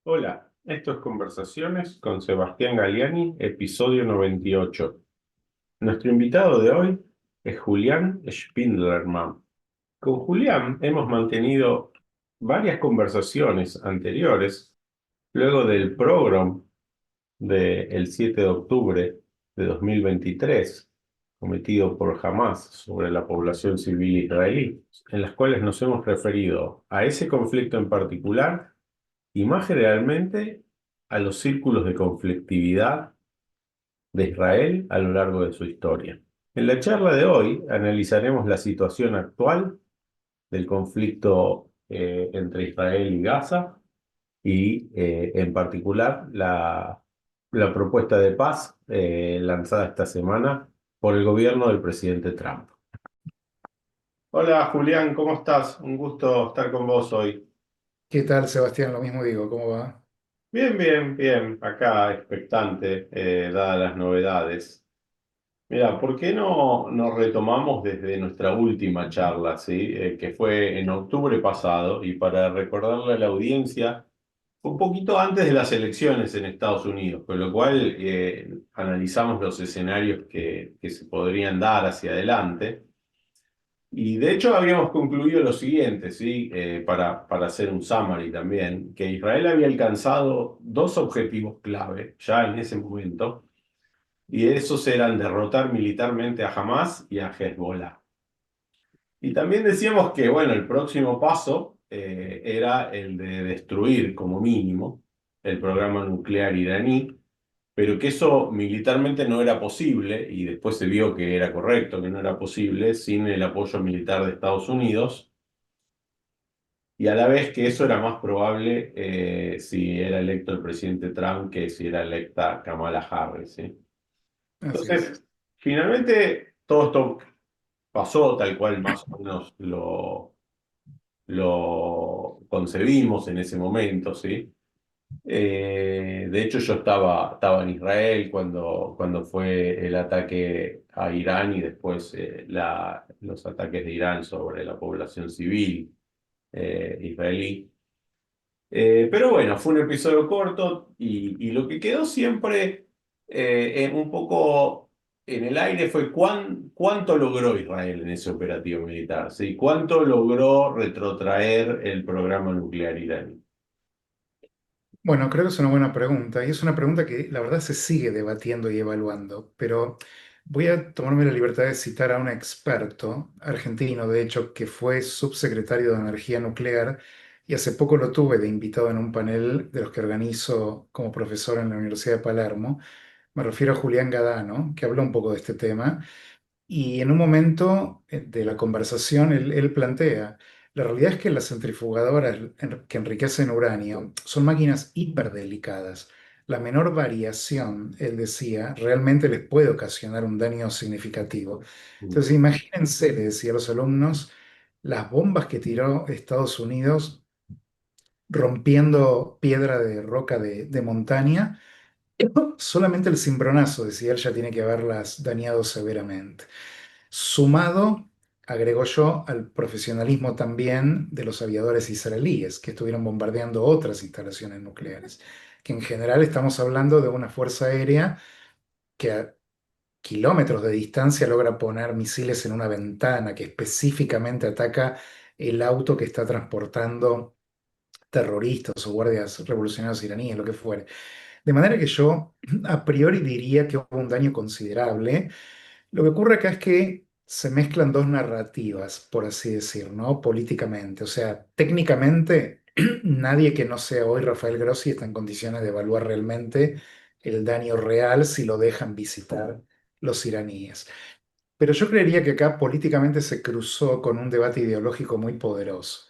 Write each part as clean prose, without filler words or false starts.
Hola, esto es Conversaciones con Sebastián Galiani, episodio 98. Nuestro invitado de hoy es Julián Spindlerman. Con Julián hemos mantenido varias conversaciones anteriores luego del pogrom del 7 de octubre de 2023 cometido por Hamás sobre la población civil israelí, en las cuales nos hemos referido a ese conflicto en particular y más generalmente a los círculos de conflictividad de Israel a lo largo de su historia. En la charla de hoy analizaremos la situación actual del conflicto entre Israel y Gaza y en particular la propuesta de paz lanzada esta semana por el gobierno del presidente Trump. Hola Julián, ¿cómo estás? Un gusto estar con vos hoy. ¿Qué tal, Sebastián? Lo mismo digo, ¿cómo va? Bien, bien, bien. Acá expectante, dadas las novedades. Mira, ¿por qué no retomamos desde nuestra última charla, ¿sí? Que fue en octubre pasado, y para recordarle a la audiencia, fue un poquito antes de las elecciones en Estados Unidos, con lo cual analizamos los escenarios que se podrían dar hacia adelante. Y de hecho habíamos concluido lo siguiente, ¿sí? Para hacer un summary también, que Israel había alcanzado dos objetivos clave ya en ese momento, y esos eran derrotar militarmente a Hamas y a Hezbollah. Y también decíamos que, bueno, el próximo paso era el de destruir como mínimo el programa nuclear iraní, pero que eso militarmente no era posible, y después se vio que era correcto, que no era posible sin el apoyo militar de Estados Unidos, y a la vez que eso era más probable si era electo el presidente Trump que si era electa Kamala Harris, ¿sí? Así es. Entonces, finalmente todo esto pasó tal cual más o menos lo concebimos en ese momento, ¿sí? De hecho, yo estaba en Israel cuando fue el ataque a Irán y después los ataques de Irán sobre la población civil israelí. Pero bueno, fue un episodio corto y lo que quedó siempre un poco en el aire fue cuánto logró Israel en ese operativo militar, ¿sí? ¿Cuánto logró retrotraer el programa nuclear iraní? Bueno, creo que es una buena pregunta y es una pregunta que la verdad se sigue debatiendo y evaluando, pero voy a tomarme la libertad de citar a un experto argentino, de hecho, que fue subsecretario de Energía Nuclear y hace poco lo tuve de invitado en un panel de los que organizo como profesor en la Universidad de Palermo. Me refiero a Julián Gadano, que habló un poco de este tema. Y en un momento de la conversación, él plantea, la realidad es que las centrifugadoras que enriquecen uranio son máquinas hiperdelicadas. La menor variación, él decía, realmente les puede ocasionar un daño significativo. Entonces, imagínense, le decía a los alumnos, las bombas que tiró Estados Unidos rompiendo piedra de roca de montaña. Solamente el cimbronazo, decía él, ya tiene que haberlas dañado severamente. Sumado, agrego yo, al profesionalismo también de los aviadores israelíes que estuvieron bombardeando otras instalaciones nucleares, que en general estamos hablando de una fuerza aérea que a kilómetros de distancia logra poner misiles en una ventana que específicamente ataca el auto que está transportando terroristas o guardias revolucionarios iraníes, lo que fuere. De manera que yo a priori diría que hubo un daño considerable. Lo que ocurre acá es que se mezclan dos narrativas, por así decir, ¿no? Políticamente. O sea, técnicamente nadie que no sea hoy Rafael Grossi está en condiciones de evaluar realmente el daño real si lo dejan visitar los iraníes. Pero yo creería que acá políticamente se cruzó con un debate ideológico muy poderoso.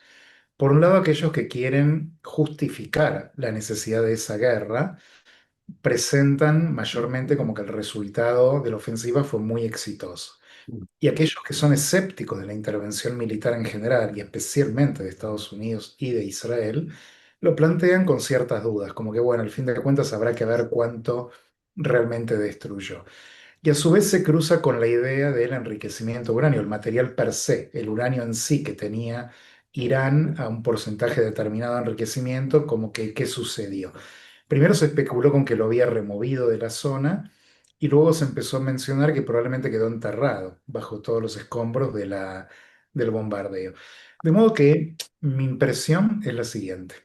Por un lado, aquellos que quieren justificar la necesidad de esa guerra presentan mayormente como que el resultado de la ofensiva fue muy exitoso. Y aquellos que son escépticos de la intervención militar en general, y especialmente de Estados Unidos y de Israel, lo plantean con ciertas dudas, como que, bueno, al fin de cuentas habrá que ver cuánto realmente destruyó. Y a su vez se cruza con la idea del enriquecimiento de uranio, el material per se, el uranio en sí que tenía Irán a un porcentaje determinado de enriquecimiento, como que qué sucedió. Primero se especuló con que lo había removido de la zona y luego se empezó a mencionar que probablemente quedó enterrado bajo todos los escombros del bombardeo. De modo que mi impresión es la siguiente,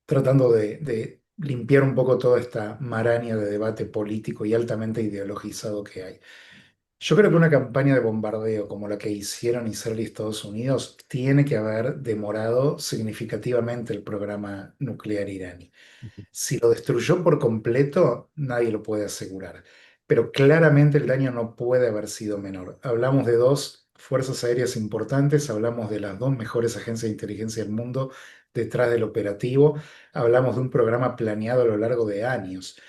tratando de limpiar un poco toda esta maraña de debate político y altamente ideologizado que hay. Yo creo que una campaña de bombardeo como la que hicieron Israel y Estados Unidos tiene que haber demorado significativamente el programa nuclear iraní. Si lo destruyó por completo, nadie lo puede asegurar, pero claramente el daño no puede haber sido menor. Hablamos de dos fuerzas aéreas importantes, hablamos de las dos mejores agencias de inteligencia del mundo detrás del operativo, hablamos de un programa planeado a lo largo de años,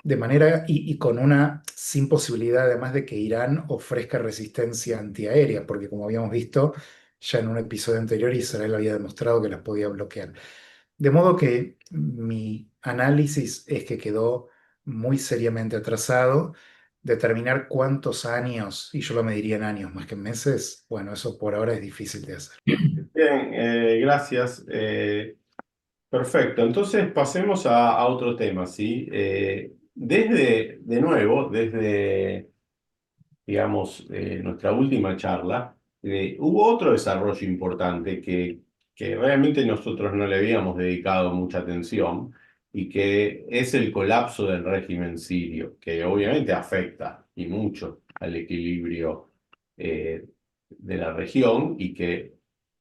de manera y con una sin posibilidad además de que Irán ofrezca resistencia antiaérea, porque como habíamos visto ya en un episodio anterior, Israel había demostrado que las podía bloquear. De modo que mi análisis es que quedó muy seriamente atrasado. Determinar cuántos años, y yo lo mediría en años más que en meses, bueno, eso por ahora es difícil de hacer. Bien, gracias. Perfecto, entonces pasemos a otro tema, ¿sí? De nuevo, desde digamos, nuestra última charla, hubo otro desarrollo importante que realmente nosotros no le habíamos dedicado mucha atención y que es el colapso del régimen sirio, que obviamente afecta y mucho al equilibrio de la región y que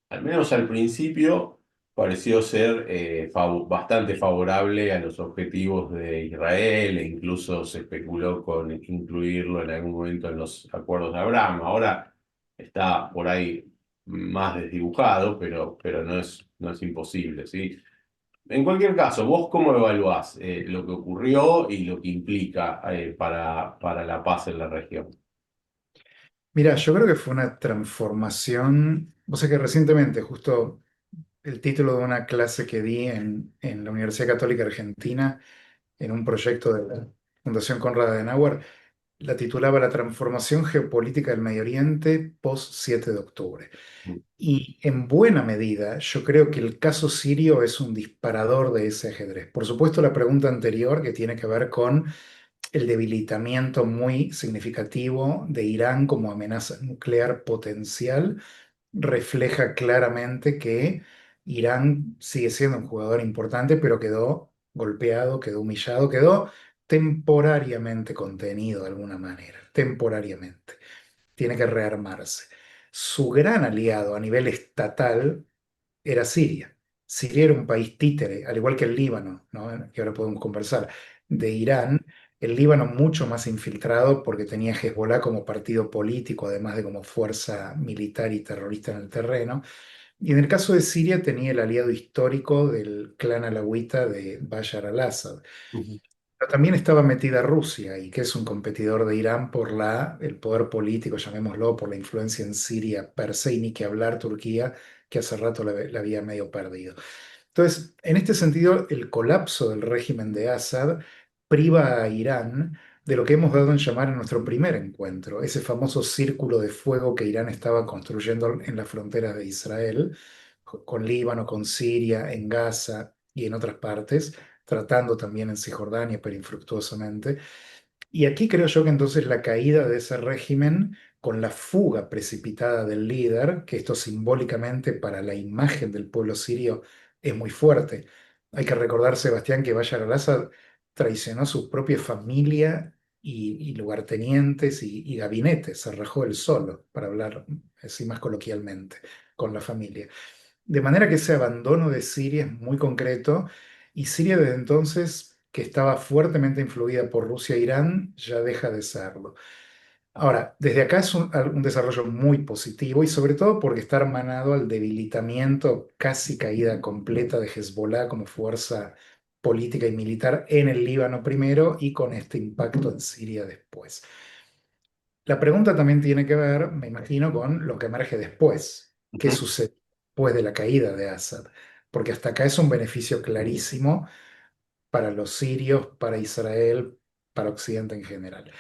al menos al principio pareció ser bastante favorable a los objetivos de Israel e incluso se especuló con incluirlo en algún momento en los acuerdos de Abraham. Ahora está por ahí más desdibujado, pero no es imposible, ¿sí? En cualquier caso, ¿vos cómo evaluás lo que ocurrió y lo que implica para la paz en la región? Mira, yo creo que fue una transformación, o sea que recientemente, justo el título de una clase que di en la Universidad Católica Argentina, en un proyecto de la Fundación Konrad Adenauer, la titulaba La transformación geopolítica del Medio Oriente post 7 de octubre. Y en buena medida, yo creo que el caso sirio es un disparador de ese ajedrez. Por supuesto, la pregunta anterior, que tiene que ver con el debilitamiento muy significativo de Irán como amenaza nuclear potencial, refleja claramente que Irán sigue siendo un jugador importante, pero quedó golpeado, quedó humillado, quedó temporariamente contenido de alguna manera, temporariamente. Tiene que rearmarse. Su gran aliado a nivel estatal era Siria. Siria era un país títere, al igual que el Líbano, ¿no? Que ahora podemos conversar, de Irán. El Líbano mucho más infiltrado porque tenía Hezbollah como partido político, además de como fuerza militar y terrorista en el terreno. Y en el caso de Siria tenía el aliado histórico del clan alawita de Bashar al-Assad. Ujú, Pero también estaba metida Rusia, y que es un competidor de Irán por el poder político, llamémoslo, por la influencia en Siria per se, y ni que hablar Turquía, que hace rato la había medio perdido. Entonces, en este sentido, el colapso del régimen de Assad priva a Irán de lo que hemos dado en llamar en nuestro primer encuentro, ese famoso círculo de fuego que Irán estaba construyendo en las fronteras de Israel, con Líbano, con Siria, en Gaza y en otras partes, tratando también en Cisjordania, pero infructuosamente. Y aquí creo yo que entonces la caída de ese régimen, con la fuga precipitada del líder, que esto simbólicamente para la imagen del pueblo sirio es muy fuerte. Hay que recordar, Sebastián, que Bashar al-Assad traicionó a su propia familia y lugartenientes y gabinete, se rajó él solo, para hablar así más coloquialmente, con la familia. De manera que ese abandono de Siria es muy concreto y Siria desde entonces, que estaba fuertemente influida por Rusia e Irán, ya deja de serlo. Ahora, desde acá es un desarrollo muy positivo y sobre todo porque está hermanado al debilitamiento, casi caída completa de Hezbollah como fuerza política y militar en el Líbano primero y con este impacto en Siria después. La pregunta también tiene que ver, me imagino, con lo que emerge después. ¿Qué ujú. sucede después de la caída de Assad? Porque hasta acá es un beneficio clarísimo para los sirios, para Israel, para Occidente en general.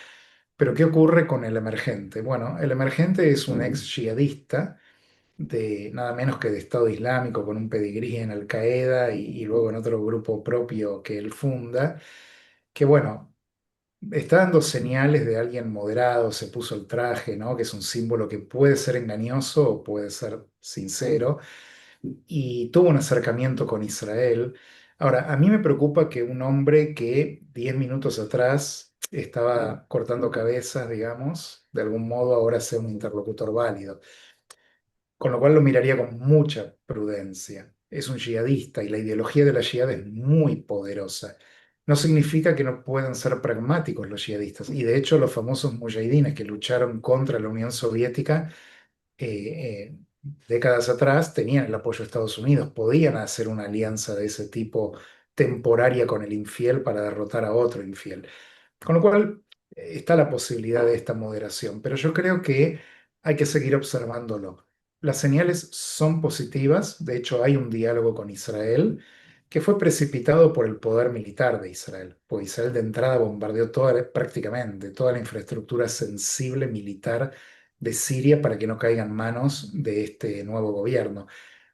Pero ¿qué ocurre con el emergente? Bueno, el emergente es un ex yihadista de nada menos que de Estado Islámico, con un pedigrí en Al Qaeda y luego en otro grupo propio que él funda, que bueno, está dando señales de alguien moderado, se puso el traje, ¿no? Que es un símbolo que puede ser engañoso o puede ser sincero, y tuvo un acercamiento con Israel. Ahora, a mí me preocupa que un hombre que 10 minutos atrás estaba cortando cabezas, digamos, de algún modo ahora sea un interlocutor válido, con lo cual lo miraría con mucha prudencia. Es un yihadista y la ideología de la yihad es muy poderosa. No significa que no puedan ser pragmáticos los yihadistas. Y de hecho los famosos mujahidines que lucharon contra la Unión Soviética décadas atrás tenían el apoyo de Estados Unidos, podían hacer una alianza de ese tipo temporaria con el infiel para derrotar a otro infiel. Con lo cual está la posibilidad de esta moderación, pero yo creo que hay que seguir observándolo. Las señales son positivas, de hecho hay un diálogo con Israel que fue precipitado por el poder militar de Israel, pues Israel de entrada bombardeó prácticamente toda la infraestructura sensible militar de Siria para que no caigan en manos de este nuevo gobierno.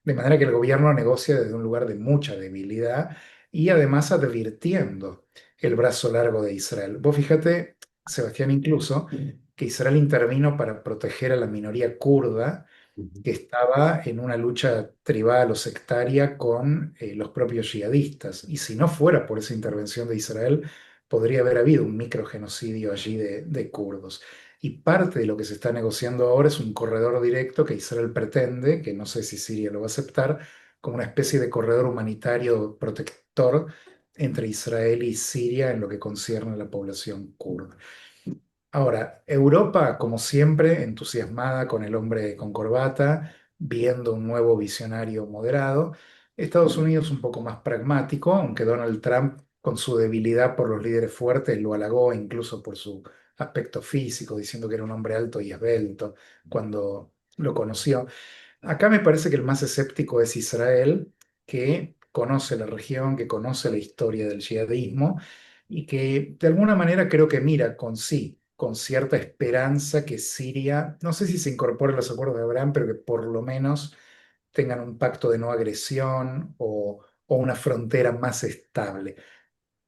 De manera que el gobierno negocia desde un lugar de mucha debilidad y además advirtiendo el brazo largo de Israel. Vos fíjate, Sebastián, incluso que Israel intervino para proteger a la minoría kurda Ujú. que estaba en una lucha tribal o sectaria con los propios yihadistas. Y si no fuera por esa intervención de Israel, podría haber habido un microgenocidio allí de kurdos. Y parte de lo que se está negociando ahora es un corredor directo que Israel pretende, que no sé si Siria lo va a aceptar, como una especie de corredor humanitario protector entre Israel y Siria en lo que concierne a la población kurda. Ahora, Europa, como siempre, entusiasmada con el hombre con corbata, viendo un nuevo visionario moderado. Estados Unidos un poco más pragmático, aunque Donald Trump, con su debilidad por los líderes fuertes, lo halagó incluso por su aspecto físico, diciendo que era un hombre alto y esbelto cuando lo conoció. Acá me parece que el más escéptico es Israel, que conoce la región, que conoce la historia del yihadismo y que de alguna manera creo que mira con sí, con cierta esperanza que Siria, no sé si se incorpore a los acuerdos de Abraham, pero que por lo menos tengan un pacto de no agresión o una frontera más estable.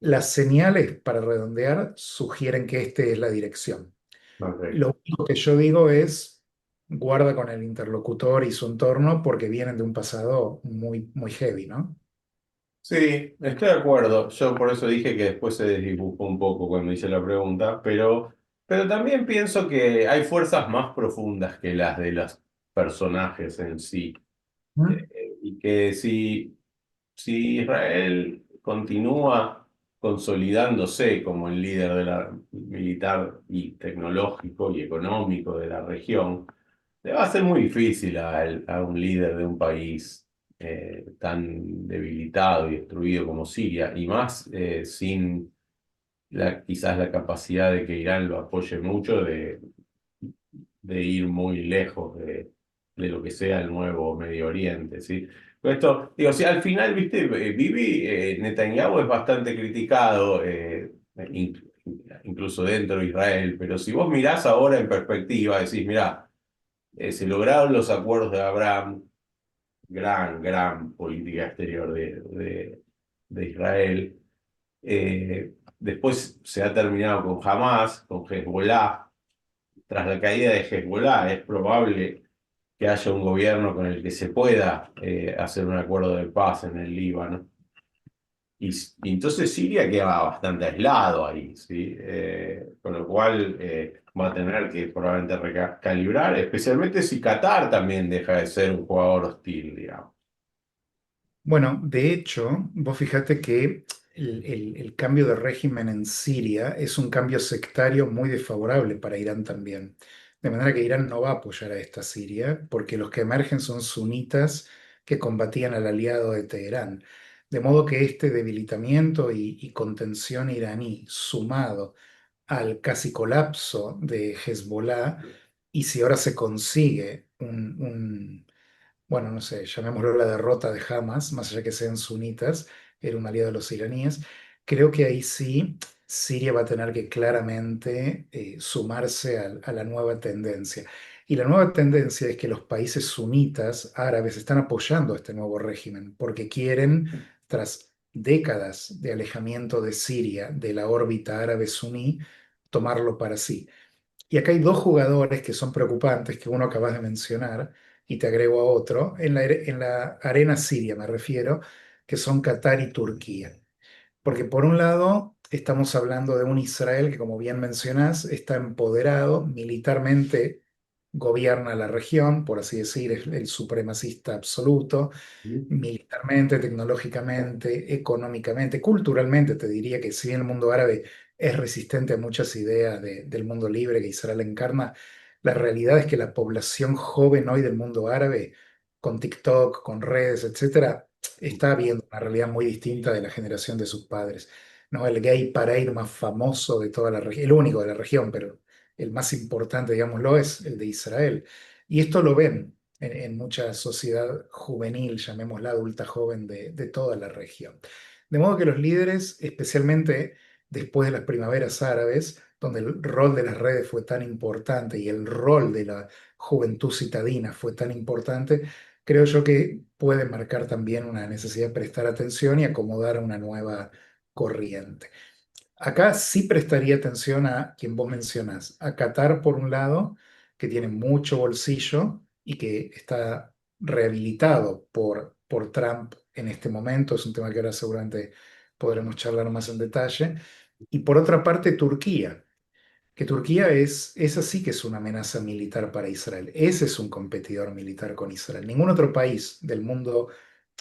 Las señales, para redondear, sugieren que esta es la dirección. Ok. Lo único que yo digo es, guarda con el interlocutor y su entorno porque vienen de un pasado muy, muy heavy, ¿no? Sí, estoy de acuerdo. Yo por eso dije que después se desdibujó un poco cuando hice la pregunta, pero también pienso que hay fuerzas más profundas que las de los personajes en sí. ¿Mm? Y que si Israel continúa consolidándose como el líder de la, militar y tecnológico y económico de la región, le va a ser muy difícil a un líder de un país tan debilitado y destruido como Siria, y más sin quizás la capacidad de que Irán lo apoye mucho de ir muy lejos de lo que sea el nuevo Medio Oriente, ¿sí? Pero esto, digo, si al final, viste, Netanyahu es bastante criticado, incluso dentro de Israel, pero si vos mirás ahora en perspectiva, decís, mirá, se lograron los acuerdos de Abraham, gran política exterior de Israel. Después se ha terminado con Hamas, con Hezbollah. Tras la caída de Hezbollah, es probable que haya un gobierno con el que se pueda hacer un acuerdo de paz en el Líbano. Y entonces Siria queda bastante aislado ahí, ¿sí? Con lo cual va a tener que probablemente recalibrar, especialmente si Qatar también deja de ser un jugador hostil, digamos. Bueno, de hecho, vos fíjate que el cambio de régimen en Siria es un cambio sectario muy desfavorable para Irán también. De manera que Irán no va a apoyar a esta Siria porque los que emergen son sunitas que combatían al aliado de Teherán. De modo que este debilitamiento y contención iraní sumado al casi colapso de Hezbollah, y si ahora se consigue bueno, no sé, llamémoslo la derrota de Hamas, más allá que sean sunitas, era un aliado de los iraníes, creo que ahí sí Siria va a tener que claramente sumarse a la nueva tendencia. Y la nueva tendencia es que los países sunitas árabes están apoyando a este nuevo régimen porque quieren, tras décadas de alejamiento de Siria de la órbita árabe suní, tomarlo para sí. Y acá hay dos jugadores que son preocupantes, que uno acabas de mencionar, y te agrego a otro, en la arena siria me refiero, que son Qatar y Turquía. Porque por un lado, estamos hablando de un Israel que, como bien mencionás, está empoderado militarmente, gobierna la región, por así decir, es el supremacista absoluto, militarmente, tecnológicamente, económicamente, culturalmente. Te diría que si bien el mundo árabe es resistente a muchas ideas del mundo libre que Israel encarna, la realidad es que la población joven hoy del mundo árabe, con TikTok, con redes, etcétera, está viendo una realidad muy distinta de la generación de sus padres. ¿No? El gay parade más famoso de toda la región, el único de la región, pero el más importante, digámoslo, es el de Israel. Y esto lo ven en mucha sociedad juvenil, llamémosla adulta joven de toda la región. De modo que los líderes, especialmente después de las primaveras árabes, donde el rol de las redes fue tan importante y el rol de la juventud citadina fue tan importante, creo yo que puede marcar también una necesidad de prestar atención y acomodar a una nueva corriente. Acá sí prestaría atención a quien vos mencionás, a Qatar por un lado, que tiene mucho bolsillo y que está rehabilitado por Trump en este momento, es un tema que ahora seguramente podremos charlar más en detalle, y por otra parte Turquía, que Turquía esa sí que es una amenaza militar para Israel, ese es un competidor militar con Israel. Ningún otro país del mundo,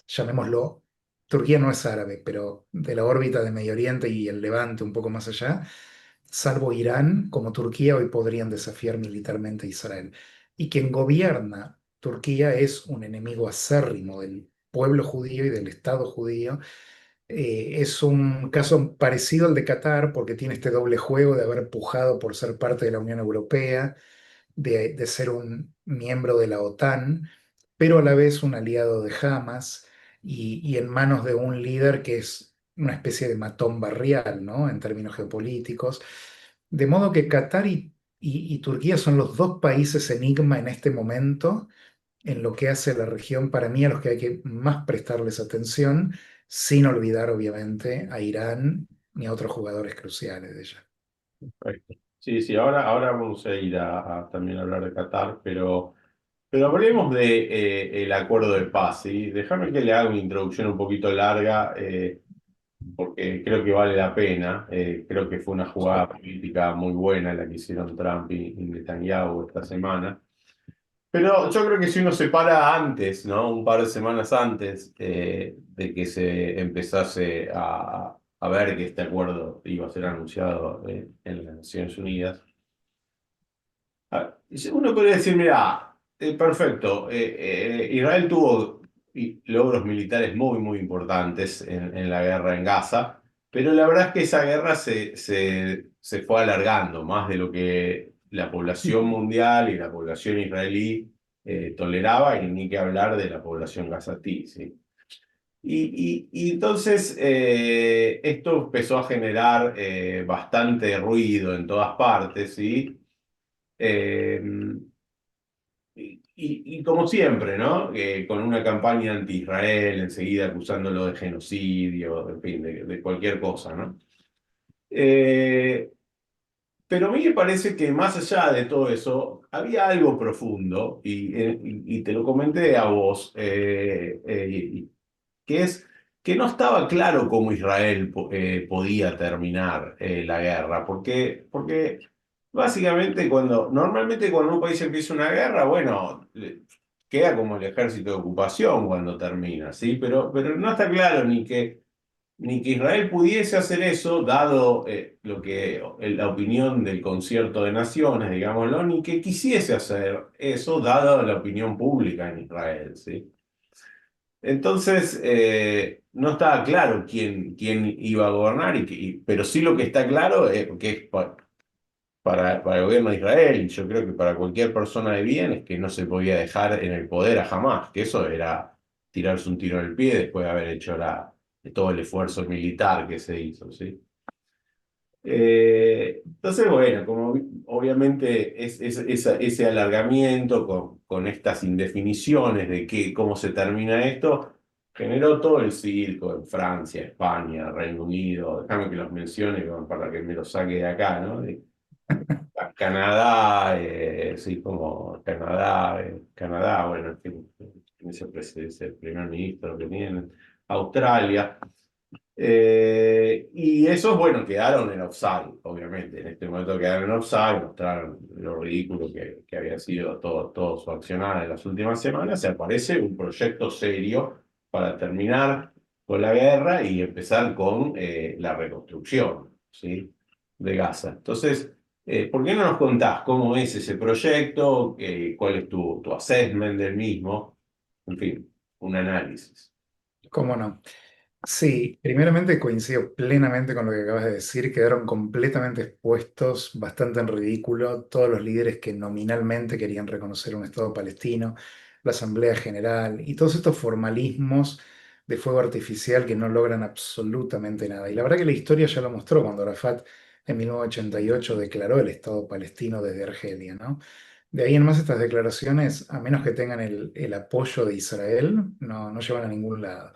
llamémoslo, Turquía no es árabe, pero de la órbita de Medio Oriente y el Levante un poco más allá, salvo Irán, como Turquía, hoy podrían desafiar militarmente a Israel. Y quien gobierna Turquía es un enemigo acérrimo del pueblo judío y del Estado judío. Es un caso parecido al de Qatar porque tiene este doble juego de haber pujado por ser parte de la Unión Europea, de ser un miembro de la OTAN, pero a la vez un aliado de Hamas y en manos de un líder que es una especie de matón barrial, ¿no? En términos geopolíticos. De modo que Qatar y Turquía son los dos países enigma en este momento en lo que hace a la región, para mí a los que hay que más prestarles atención, sin olvidar obviamente a Irán ni a otros jugadores cruciales de ella. Perfecto. Sí, sí, ahora vamos a ir a también hablar de Qatar, pero hablemos de el acuerdo de paz, ¿sí? Déjame que le haga una introducción un poquito larga, porque creo que vale la pena. Creo que fue una jugada política muy buena la que hicieron Trump y Netanyahu esta semana. Pero yo creo que si uno se para antes, ¿no? Un par de semanas antes de que se empezase a ver que este acuerdo iba a ser anunciado en las Naciones Unidas, uno podría decir, mira, perfecto, Israel tuvo logros militares muy, muy importantes en la guerra en Gaza, pero la verdad es que esa guerra se fue alargando más de lo que la población mundial y la población israelí toleraba, y ni que hablar de la población gazatí, ¿sí? Y entonces esto empezó a generar bastante ruido en todas partes, ¿sí? Eh, y como siempre, ¿no? Con una campaña anti-Israel, enseguida acusándolo de genocidio, en fin, de cualquier cosa, ¿no? Eh, pero a mí me parece que más allá de todo eso, había algo profundo, y te lo comenté a vos, que es que no estaba claro cómo Israel podía terminar la guerra, porque básicamente normalmente cuando un país empieza una guerra, bueno, queda como el ejército de ocupación cuando termina, ¿sí? Pero no está claro ni que Israel pudiese hacer eso, dado la opinión del Concierto de Naciones, digámoslo, ni que quisiese hacer eso, dado la opinión pública en Israel, ¿sí? Entonces, no estaba claro quién iba a gobernar, pero sí lo que está claro es que es para el gobierno de Israel, y yo creo que para cualquier persona de bien, es que no se podía dejar en el poder a Hamás, que eso era tirarse un tiro en el pie después de haber hecho todo el esfuerzo militar que se hizo, ¿sí? Entonces, bueno, como obviamente ese alargamiento con estas indefiniciones de cómo se termina esto, generó todo el circo en Francia, España, Reino Unido, déjame que los mencione para que me los saque de acá, ¿no? Canadá, sí, como Canadá, Canadá, bueno, en fin, ese primer ministro que tienen, Australia. Y esos, bueno, quedaron en offside, obviamente. En este momento quedaron en offside, mostraron lo ridículo que había sido todo su accionar en las últimas semanas. Se aparece un proyecto serio para terminar con la guerra y empezar con la reconstrucción, ¿sí? De Gaza. Entonces, ¿por qué no nos contás cómo es ese proyecto? ¿Cuál es tu assessment del mismo? En fin, un análisis. ¿Cómo no? Sí, primeramente coincido plenamente con lo que acabas de decir, quedaron completamente expuestos, bastante en ridículo, todos los líderes que nominalmente querían reconocer un Estado palestino, la Asamblea General y todos estos formalismos de fuego artificial que no logran absolutamente nada. Y la verdad que la historia ya lo mostró cuando Arafat en 1988 declaró el Estado palestino desde Argelia, ¿no? De ahí en más estas declaraciones, a menos que tengan el apoyo de Israel, no llevan a ningún lado.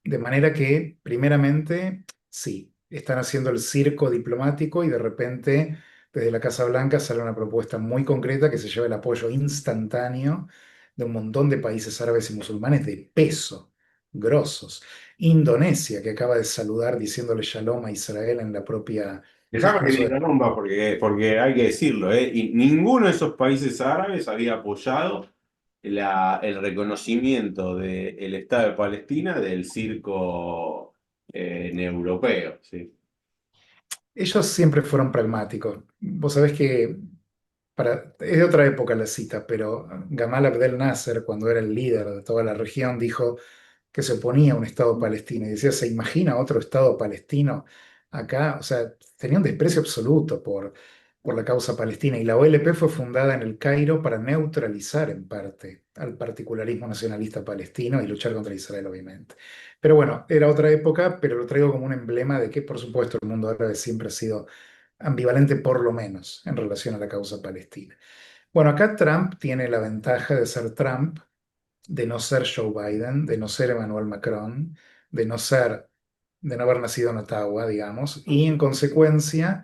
De manera que, primeramente, sí, están haciendo el circo diplomático y de repente desde la Casa Blanca sale una propuesta muy concreta que se lleva el apoyo instantáneo de un montón de países árabes y musulmanes de peso, grosos. Indonesia, que acaba de saludar diciéndole shalom a Israel en la propia Déjame que te discurso de... interrumpa porque hay que decirlo, ¿eh? Y ninguno de esos países árabes había apoyado el reconocimiento del Estado de Palestina del circo europeo, ¿sí? Ellos siempre fueron pragmáticos. Vos sabés que es de otra época la cita, pero Gamal Abdel Nasser, cuando era el líder de toda la región, dijo que se oponía a un Estado palestino y decía, ¿se imagina otro Estado palestino acá? O sea, tenía un desprecio absoluto por la causa palestina y la OLP fue fundada en el Cairo para neutralizar en parte al particularismo nacionalista palestino y luchar contra Israel, obviamente. Pero bueno, era otra época, pero lo traigo como un emblema de que, por supuesto, el mundo árabe siempre ha sido ambivalente, por lo menos, en relación a la causa palestina. Bueno, acá Trump tiene la ventaja de ser Trump, de no ser Joe Biden, de no ser Emmanuel Macron, de no ser, de no haber nacido en Ottawa, digamos, y en consecuencia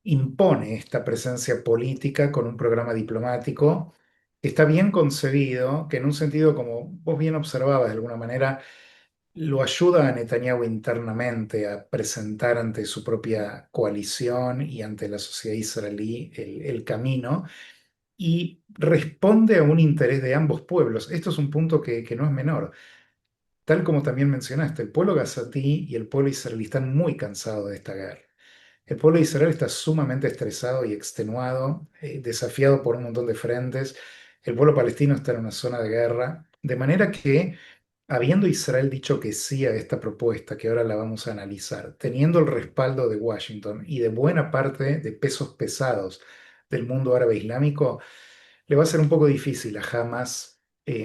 impone esta presencia política con un programa diplomático que está bien concebido, que en un sentido, como vos bien observabas de alguna manera, lo ayuda a Netanyahu internamente a presentar ante su propia coalición y ante la sociedad israelí el camino y responde a un interés de ambos pueblos. Esto es un punto que no es menor. Tal como también mencionaste, el pueblo gazatí y el pueblo israelí están muy cansados de esta guerra. El pueblo de Israel está sumamente estresado y extenuado, desafiado por un montón de frentes. El pueblo palestino está en una zona de guerra, de manera que, habiendo Israel dicho que sí a esta propuesta, que ahora la vamos a analizar, teniendo el respaldo de Washington y de buena parte de pesos pesados del mundo árabe islámico, le va a ser un poco difícil a Hamas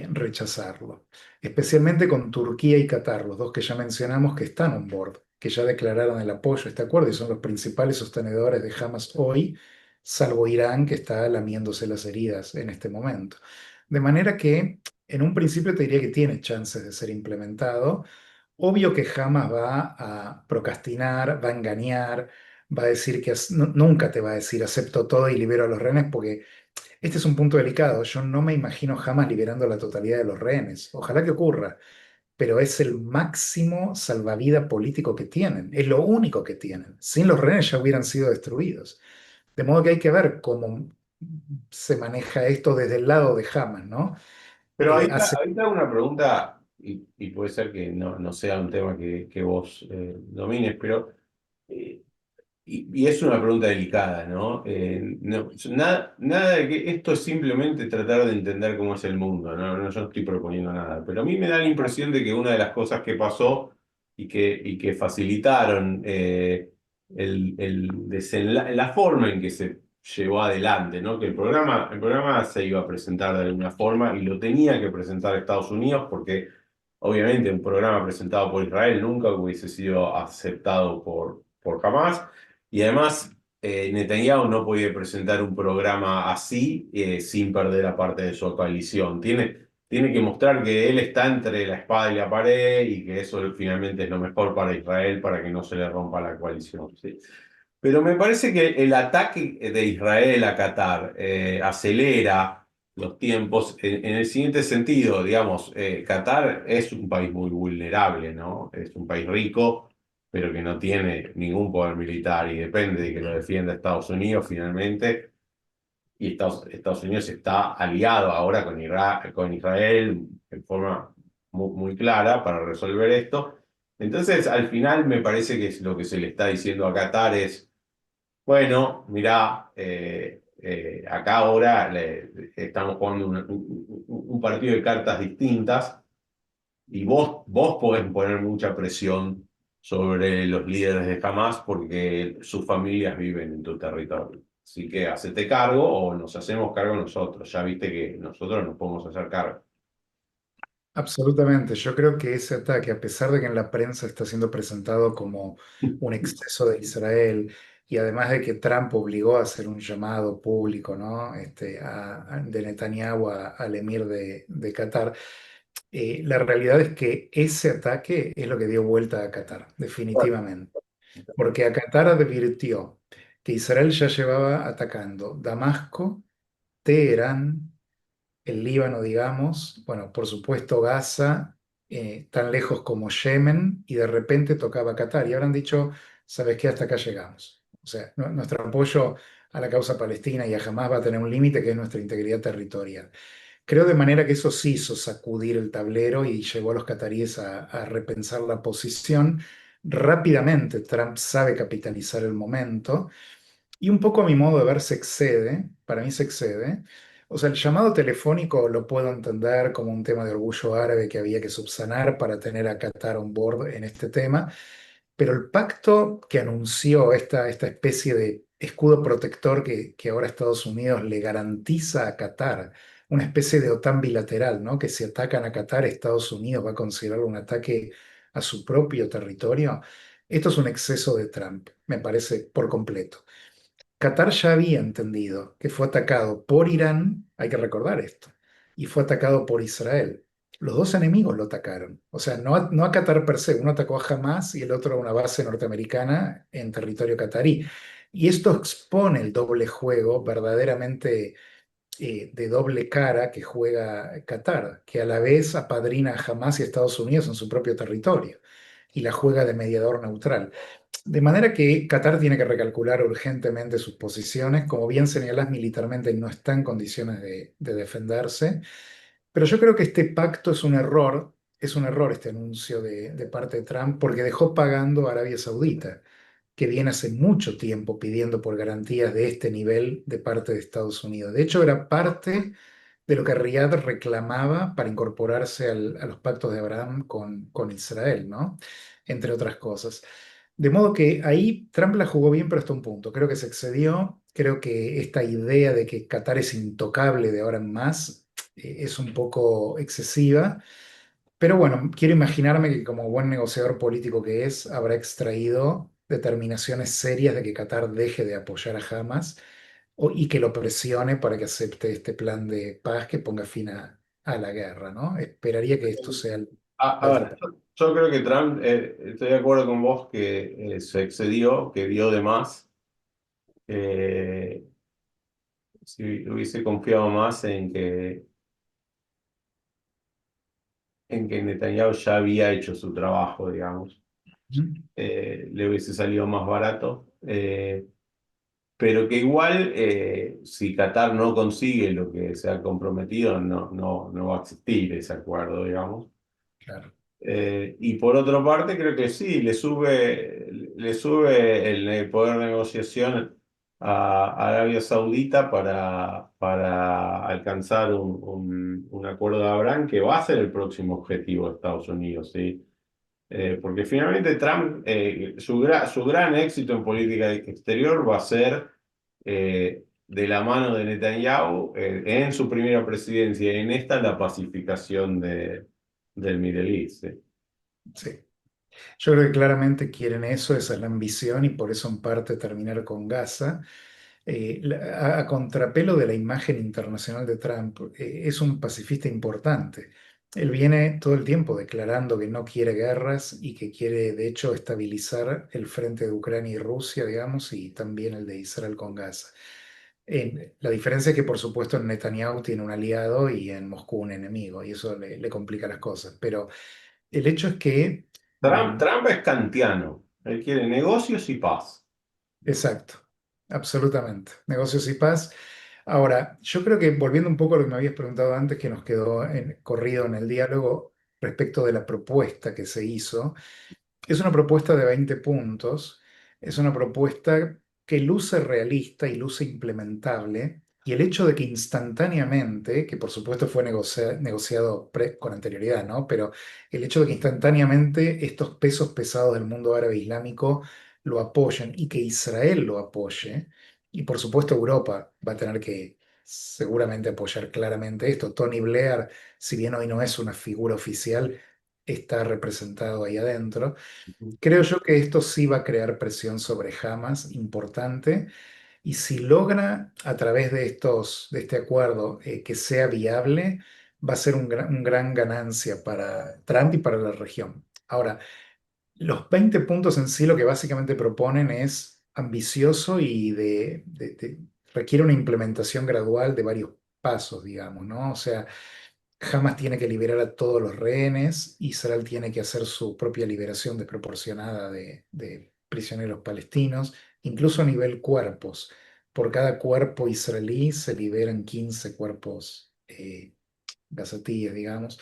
rechazarlo, especialmente con Turquía y Qatar, los dos que ya mencionamos que están on board, que ya declararon el apoyo a este acuerdo y son los principales sostenedores de Hamas hoy, salvo Irán, que está lamiéndose las heridas en este momento. De manera que, en un principio te diría que tiene chances de ser implementado. Obvio que Hamas va a procrastinar, va a engañar, va a decir que nunca te va a decir acepto todo y libero a los rehenes porque este es un punto delicado. Yo no me imagino jamás liberando la totalidad de los rehenes. Ojalá que ocurra, pero es el máximo salvavidas político que tienen. Es lo único que tienen. Sin los rehenes ya hubieran sido destruidos. De modo que hay que ver cómo se maneja esto desde el lado de Hamas, ¿no? Pero Hace ahí está una pregunta, y puede ser que no sea un tema que vos domines, pero eh, y es una pregunta delicada, ¿no? Nada de que esto es simplemente tratar de entender cómo es el mundo, ¿no? Yo no estoy proponiendo nada, pero a mí me da la impresión de que una de las cosas que pasó y que facilitaron la forma en que se llevó adelante, ¿no? Que el programa se iba a presentar de alguna forma y lo tenía que presentar Estados Unidos porque obviamente un programa presentado por Israel nunca hubiese sido aceptado por Hamas. Y además, Netanyahu no puede presentar un programa así sin perder la parte de su coalición. Tiene que mostrar que él está entre la espada y la pared y que eso finalmente es lo mejor para Israel para que no se le rompa la coalición, ¿sí? Pero me parece que el ataque de Israel a Qatar acelera los tiempos en el siguiente sentido, digamos, Qatar es un país muy vulnerable, ¿no? Es un país rico, pero que no tiene ningún poder militar y depende de que lo defienda Estados Unidos finalmente. Y Estados Unidos está aliado ahora con Israel en forma muy clara para resolver esto. Entonces, al final me parece que lo que se le está diciendo a Qatar es bueno, mirá, acá ahora estamos jugando un partido de cartas distintas y vos podés poner mucha presión sobre los líderes de Hamas porque sus familias viven en tu territorio. Así que hacete cargo o nos hacemos cargo nosotros. Ya viste que nosotros nos podemos hacer cargo. Absolutamente. Yo creo que ese ataque, a pesar de que en la prensa está siendo presentado como un exceso de Israel, y además de que Trump obligó a hacer un llamado público, ¿no? De Netanyahu al emir de Qatar, la realidad es que ese ataque es lo que dio vuelta a Qatar, Bueno, definitivamente. Porque a Qatar advirtió que Israel ya llevaba atacando Damasco, Teherán, el Líbano, digamos, bueno, por supuesto Gaza, tan lejos como Yemen, y de repente tocaba Qatar. Y habrán dicho, ¿sabes qué? Hasta acá llegamos. O sea, nuestro apoyo a la causa palestina y a Hamas va a tener un límite que es nuestra integridad territorial. Creo de manera que eso sí hizo sacudir el tablero y llevó a los cataríes a repensar la posición. Rápidamente, Trump sabe capitalizar el momento y un poco a mi modo de ver se excede, para mí se excede. O sea, el llamado telefónico lo puedo entender como un tema de orgullo árabe que había que subsanar para tener a Qatar on board en este tema, pero el pacto que anunció esta especie de escudo protector que ahora Estados Unidos le garantiza a Qatar, una especie de OTAN bilateral, ¿no? Que si atacan a Qatar, Estados Unidos va a considerar un ataque a su propio territorio. Esto es un exceso de Trump, me parece, por completo. Qatar ya había entendido que fue atacado por Irán, hay que recordar esto, y fue atacado por Israel. Los dos enemigos lo atacaron. O sea, no a Qatar per se, uno atacó a Hamas y el otro a una base norteamericana en territorio catarí. Y esto expone el doble juego verdaderamente de doble cara que juega Qatar, que a la vez apadrina a Hamas y a Estados Unidos en su propio territorio y la juega de mediador neutral. De manera que Qatar tiene que recalcular urgentemente sus posiciones. Como bien señalás, militarmente no está en condiciones de defenderse. Pero yo creo que este pacto es un error este anuncio de parte de Trump, porque dejó pagando a Arabia Saudita, que viene hace mucho tiempo pidiendo por garantías de este nivel de parte de Estados Unidos. De hecho, era parte de lo que Riad reclamaba para incorporarse a los pactos de Abraham con Israel, ¿no? Entre otras cosas. De modo que ahí Trump la jugó bien, pero hasta un punto. Creo que se excedió. Creo que esta idea de que Qatar es intocable de ahora en más es un poco excesiva. Pero bueno, quiero imaginarme que como buen negociador político que es, habrá extraído determinaciones serias de que Qatar deje de apoyar a Hamas y que lo presione para que acepte este plan de paz que ponga fin a la guerra, ¿no? Esperaría que esto sea a la otra ver, parte. yo creo que Trump, estoy de acuerdo con vos que se excedió, que dio de más. Eh, si hubiese confiado más en que Netanyahu ya había hecho su trabajo, digamos, le hubiese salido más barato. Pero que igual, si Qatar no consigue lo que se ha comprometido, no va a existir ese acuerdo, digamos. Claro. Y por otra parte, creo que sí, le sube el poder de negociación a Arabia Saudita para alcanzar un acuerdo de Abraham que va a ser el próximo objetivo de Estados Unidos, ¿sí? Porque finalmente Trump, su gran éxito en política exterior va a ser de la mano de Netanyahu en su primera presidencia y en esta la pacificación del Middle East. ¿Sí? Sí. Yo creo que claramente quieren eso, esa es la ambición y por eso en parte terminar con Gaza. A contrapelo de la imagen internacional de Trump, es un pacifista importante. Él viene todo el tiempo declarando que no quiere guerras y que quiere, de hecho, estabilizar el frente de Ucrania y Rusia, digamos, y también el de Israel con Gaza. La diferencia es que, por supuesto, Netanyahu tiene un aliado y en Moscú un enemigo, y eso le complica las cosas. Pero el hecho es que Trump es kantiano. Él quiere negocios y paz. exacto, absolutamente. Negocios y paz. Ahora, yo creo que volviendo un poco a lo que me habías preguntado antes, que nos quedó corrido en el diálogo respecto de la propuesta que se hizo, es una propuesta de 20 puntos, es una propuesta que luce realista y luce implementable, y el hecho de que instantáneamente, que por supuesto fue negociado con anterioridad, ¿no? Pero el hecho de que instantáneamente estos pesos pesados del mundo árabe islámico lo apoyen y que Israel lo apoye, y por supuesto Europa va a tener que seguramente apoyar claramente esto. Tony Blair, si bien hoy no es una figura oficial, está representado ahí adentro. Creo yo que esto sí va a crear presión sobre Hamas importante y si logra a través de de este acuerdo que sea viable, va a ser un gran ganancia para Trump y para la región. Ahora, los 20 puntos en sí lo que básicamente proponen es ambicioso y requiere una implementación gradual de varios pasos, digamos, ¿no? O sea, Hamas tiene que liberar a todos los rehenes, Israel tiene que hacer su propia liberación desproporcionada de prisioneros palestinos, incluso a nivel cuerpos. Por cada cuerpo israelí se liberan 15 cuerpos gazatíes, digamos.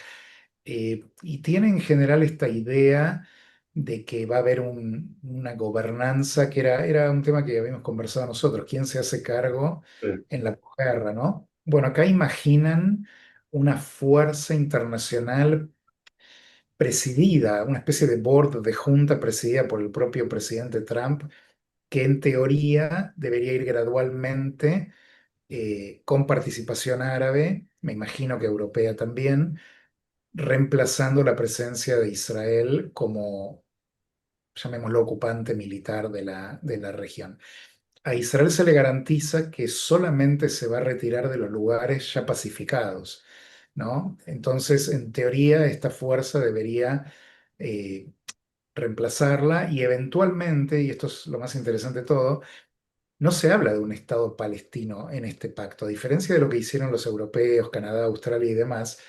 Y tiene en general esta idea de que va a haber una gobernanza, que era un tema que habíamos conversado nosotros, ¿quién se hace cargo Sí. en la posguerra, ¿no? Bueno, acá imaginan una fuerza internacional presidida, una especie de board de junta presidida por el propio presidente Trump, que en teoría debería ir gradualmente con participación árabe, me imagino que europea también, reemplazando la presencia de Israel como, llamémoslo, ocupante militar de la región. A Israel se le garantiza que solamente se va a retirar de los lugares ya pacificados, ¿no? Entonces, en teoría, esta fuerza debería eh, reemplazarla y eventualmente, y esto es lo más interesante de todo, no se habla de un Estado palestino en este pacto. A diferencia de lo que hicieron los europeos, Canadá, Australia y demás,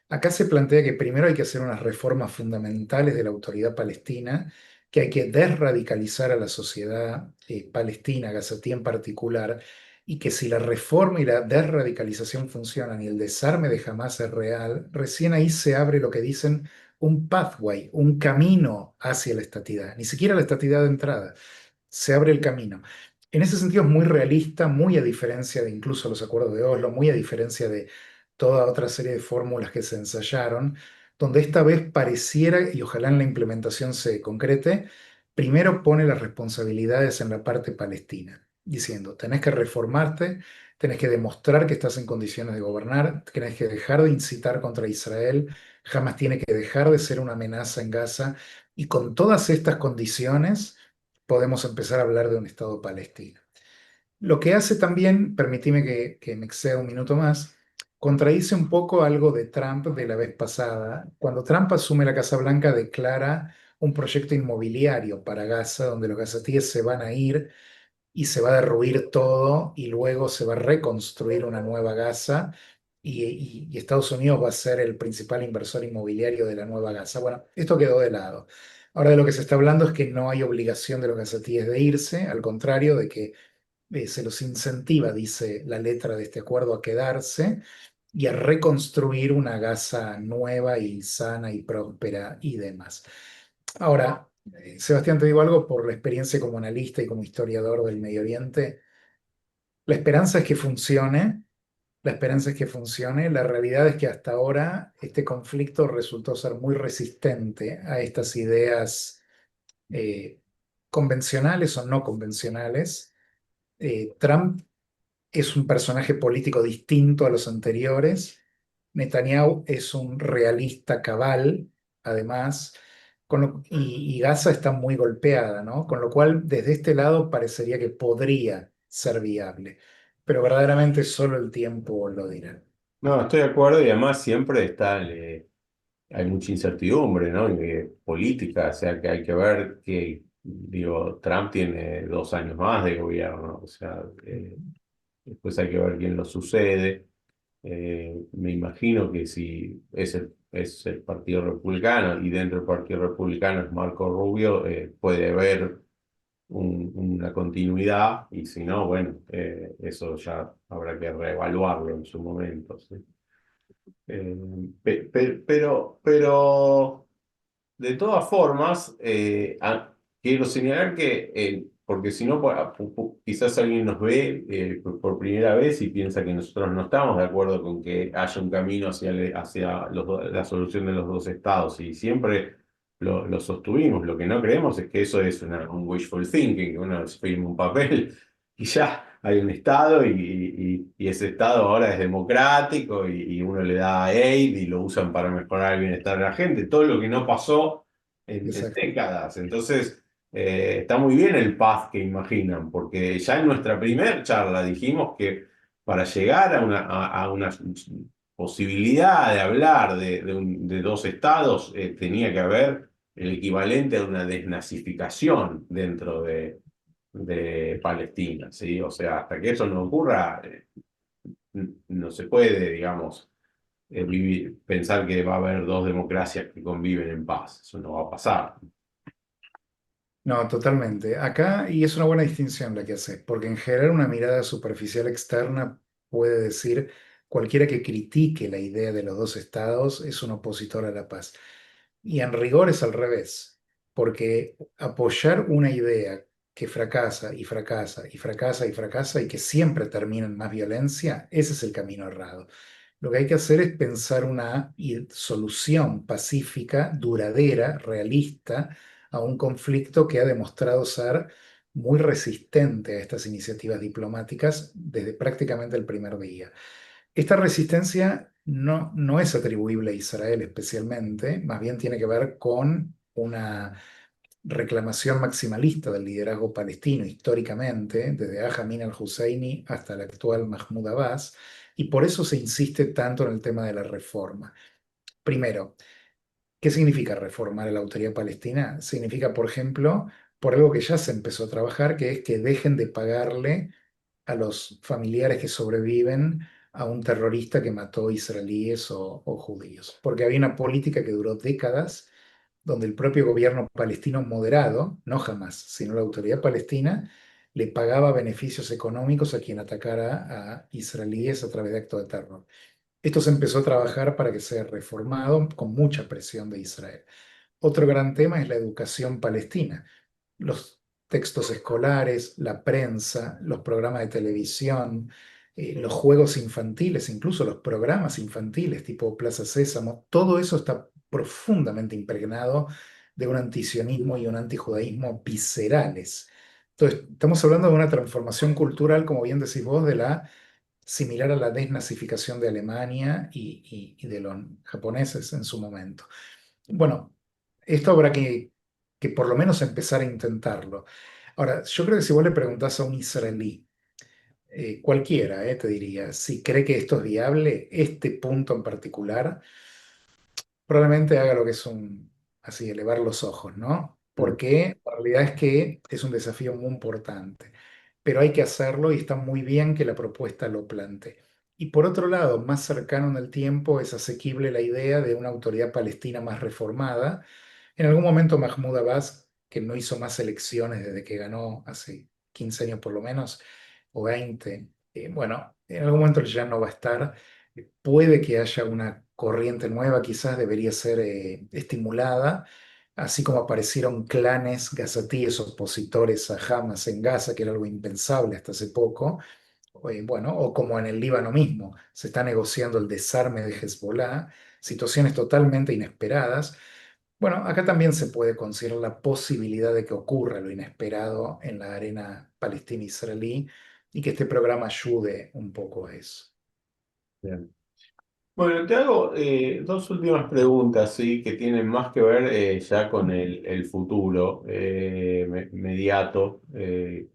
acá se plantea que primero hay que hacer unas reformas fundamentales de la autoridad palestina, que hay que desradicalizar a la sociedad palestina, gazatí en particular, y que si la reforma y la desradicalización funcionan y el desarme de Hamas es real, recién ahí se abre lo que dicen un pathway, un camino hacia la estatidad, ni siquiera la estatidad de entrada, se abre el camino. En ese sentido es muy realista, muy a diferencia de incluso los acuerdos de Oslo, muy a diferencia de toda otra serie de fórmulas que se ensayaron, donde esta vez pareciera, y ojalá en la implementación se concrete, primero pone las responsabilidades en la parte palestina, diciendo, tenés que reformarte, tenés que demostrar que estás en condiciones de gobernar, tenés que dejar de incitar contra Israel, jamás tiene que dejar de ser una amenaza en Gaza, y con todas estas condiciones podemos empezar a hablar de un Estado palestino. Lo que hace también, permíteme que me exceda un minuto más, contradice un poco algo de Trump de la vez pasada. Cuando Trump asume la Casa Blanca, declara un proyecto inmobiliario para Gaza, donde los gazatíes se van a ir y se va a derruir todo y luego se va a reconstruir una nueva Gaza y Estados Unidos va a ser el principal inversor inmobiliario de la nueva Gaza. Bueno, esto quedó de lado. Ahora de lo que se está hablando es que no hay obligación de los gazatíes de irse, al contrario de que se los incentiva, dice la letra de este acuerdo, a quedarse y a reconstruir una Gaza nueva y sana y próspera y demás. Ahora, Sebastián, te digo algo por la experiencia como analista y como historiador del Medio Oriente. La esperanza es que funcione, la esperanza es que funcione. La realidad es que hasta ahora este conflicto resultó ser muy resistente a estas ideas eh, convencionales o no convencionales. Trump es un personaje político distinto a los anteriores. Netanyahu es un realista cabal, además, y Gaza está muy golpeada, ¿no? Con lo cual, desde este lado parecería que podría ser viable, pero verdaderamente solo el tiempo lo dirá. No, estoy de acuerdo y además siempre está, hay mucha incertidumbre, ¿no? Política, o sea que hay que ver que, digo, Trump tiene 2 años más de gobierno, o sea, después hay que ver quién lo sucede. Me imagino que si es el Partido Republicano y dentro del Partido Republicano es Marco Rubio, puede haber una continuidad y si no, bueno, eso ya habrá que reevaluarlo en su momento, ¿sí? Eh, pero de todas formas, quiero señalar que, porque si no, quizás alguien nos ve por primera vez y piensa que nosotros no estamos de acuerdo con que haya un camino hacia la solución de los dos estados y siempre lo sostuvimos. Lo que no creemos es que eso es un wishful thinking, que uno firma un papel y ya hay un estado y ese estado ahora es democrático y uno le da aid y lo usan para mejorar el bienestar de la gente. Todo lo que no pasó en Exacto. décadas. Entonces, está muy bien el path que imaginan, porque ya en nuestra primera charla dijimos que para llegar a una posibilidad de hablar de dos estados, tenía que haber el equivalente a una desnazificación dentro de Palestina, ¿sí? O sea, hasta que eso no ocurra, no se puede, digamos, pensar que va a haber dos democracias que conviven en paz. Eso no va a pasar. No, totalmente. Acá, y es una buena distinción la que haces, porque en general una mirada superficial externa puede decir cualquiera que critique la idea de los dos estados es un opositor a la paz. Y en rigor es al revés, porque apoyar una idea que fracasa y fracasa y fracasa y fracasa y que siempre termina en más violencia, ese es el camino errado. Lo que hay que hacer es pensar una solución pacífica, duradera, realista a un conflicto que ha demostrado ser muy resistente a estas iniciativas diplomáticas desde prácticamente el primer día. Esta resistencia no es atribuible a Israel especialmente, más bien tiene que ver con una reclamación maximalista del liderazgo palestino históricamente, desde Amin al-Husseini hasta el actual Mahmoud Abbas, y por eso se insiste tanto en el tema de la reforma. Primero, ¿qué significa reformar a la autoridad palestina? Significa, por ejemplo, por algo que ya se empezó a trabajar, que es que dejen de pagarle a los familiares que sobreviven a un terrorista que mató israelíes o judíos. Porque había una política que duró décadas donde el propio gobierno palestino moderado, no jamás, sino la autoridad palestina, le pagaba beneficios económicos a quien atacara a israelíes a través de actos de terror. Esto se empezó a trabajar para que sea reformado con mucha presión de Israel. Otro gran tema es la educación palestina. Los textos escolares, la prensa, los programas de televisión, los juegos infantiles, incluso los programas infantiles tipo Plaza Sésamo, todo eso está profundamente impregnado de un antisionismo y un antijudaísmo viscerales. Entonces, estamos hablando de una transformación cultural, como bien decís vos, de la similar a la desnazificación de Alemania y de los japoneses en su momento. Bueno, esto habrá que por lo menos empezar a intentarlo. Ahora, yo creo que si vos le preguntás a un israelí, cualquiera, te diría, si cree que esto es viable, este punto en particular, probablemente haga lo que es así, elevar los ojos, ¿no? Porque la realidad es que es un desafío muy importante, pero hay que hacerlo y está muy bien que la propuesta lo plantee. Y por otro lado, más cercano en el tiempo, es asequible la idea de una autoridad palestina más reformada. En algún momento Mahmoud Abbas, que no hizo más elecciones desde que ganó hace 15 años por lo menos, o 20, bueno, en algún momento ya no va a estar. Puede que haya una corriente nueva, quizás debería ser estimulada, así como aparecieron clanes gazatíes opositores a Hamas en Gaza, que era algo impensable hasta hace poco. Bueno, o como en el Líbano mismo, se está negociando el desarme de Hezbollah, situaciones totalmente inesperadas. Bueno, acá también se puede considerar la posibilidad de que ocurra lo inesperado en la arena palestina-israelí y que este programa ayude un poco a eso. Bien. Bueno, te hago dos últimas preguntas, sí, que tienen más que ver ya con el futuro inmediato, eh,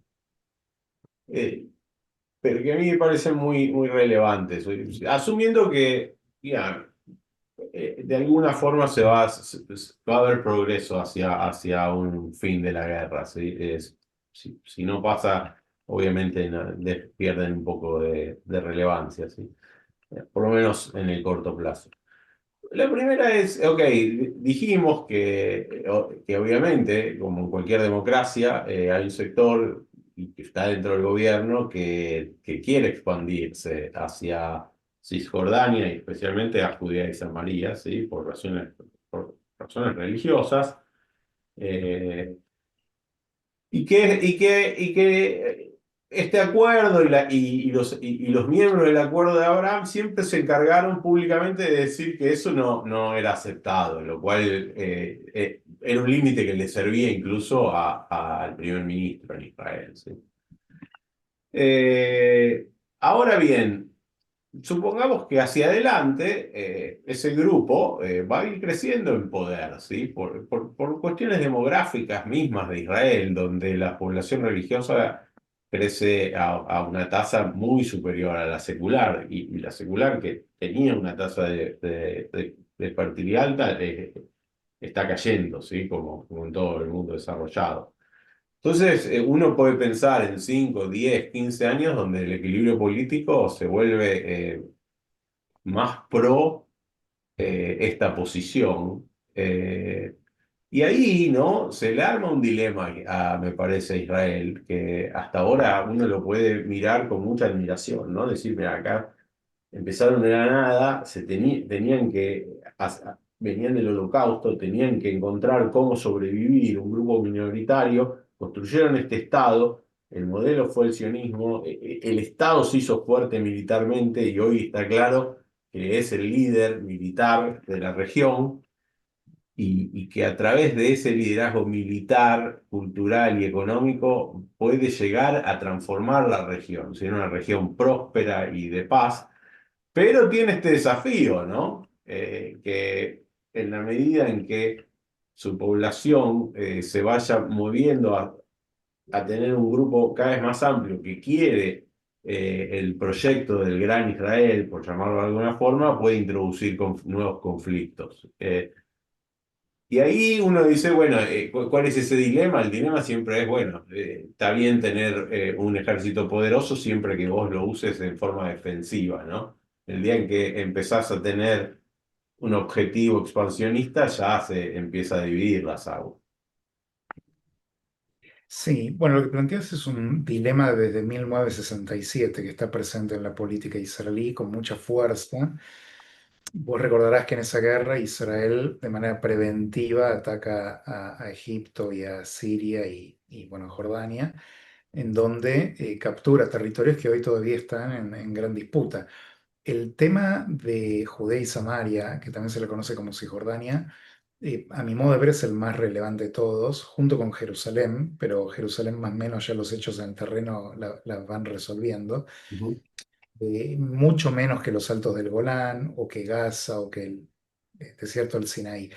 pero que a mí me parecen muy relevantes. Asumiendo que, ya, de alguna forma va a haber progreso hacia un fin de la guerra, ¿sí? Si no pasa, obviamente pierden un poco de relevancia, ¿sí? Por lo menos en el corto plazo. La primera es, ok, dijimos que obviamente, como en cualquier democracia, hay un sector y que está dentro del gobierno que quiere expandirse hacia Cisjordania y especialmente a Judea y Samaria, ¿sí? Por razones religiosas. Eh, y que este acuerdo y los miembros del acuerdo de Abraham siempre se encargaron públicamente de decir que eso no era aceptado, lo cual era un límite que le servía incluso al primer ministro en Israel. ¿Sí? Ahora bien, supongamos que hacia adelante ese grupo va a ir creciendo en poder, ¿sí? Por cuestiones demográficas mismas de Israel, donde la población religiosa crece a una tasa muy superior a la secular, y la secular que tenía una tasa de fertilidad alta está cayendo, ¿sí? Como en todo el mundo desarrollado. Entonces, uno puede pensar en 5, 10, 15 años donde el equilibrio político se vuelve más pro esta posición. Y ahí, ¿no? Se le arma un dilema, me parece, a Israel, que hasta ahora uno lo puede mirar con mucha admiración, ¿no? Decir, mira, acá empezaron de la nada, tenían venían del Holocausto, tenían que encontrar cómo sobrevivir, un grupo minoritario, construyeron este Estado, el modelo fue el sionismo, el Estado se hizo fuerte militarmente y hoy está claro que es el líder militar de la región y que a través de ese liderazgo militar, cultural y económico puede llegar a transformar la región, ser una región próspera y de paz, pero tiene este desafío, ¿no? Que en la medida en que su población se vaya moviendo a tener un grupo cada vez más amplio que quiere el proyecto del Gran Israel, por llamarlo de alguna forma, puede introducir nuevos conflictos. Y ahí uno dice, bueno, ¿cuál es ese dilema? El dilema siempre es, bueno, está bien tener un ejército poderoso siempre que vos lo uses en forma defensiva, ¿no? El día en que empezás a tener un objetivo expansionista, ya se empieza a dividir las aguas. Sí, bueno, lo que planteas es un dilema desde 1967 que está presente en la política israelí con mucha fuerza. Vos recordarás que en esa guerra Israel de manera preventiva ataca a Egipto y a Siria bueno, Jordania, en donde captura territorios que hoy todavía están en gran disputa. El tema de Judea y Samaria, que también se le conoce como Cisjordania, a mi modo de ver es el más relevante de todos, junto con Jerusalén, pero Jerusalén más o menos ya los hechos en terreno la van resolviendo, Ujú. mucho menos que los Altos del Golán o que Gaza o que el desierto del Sinaí.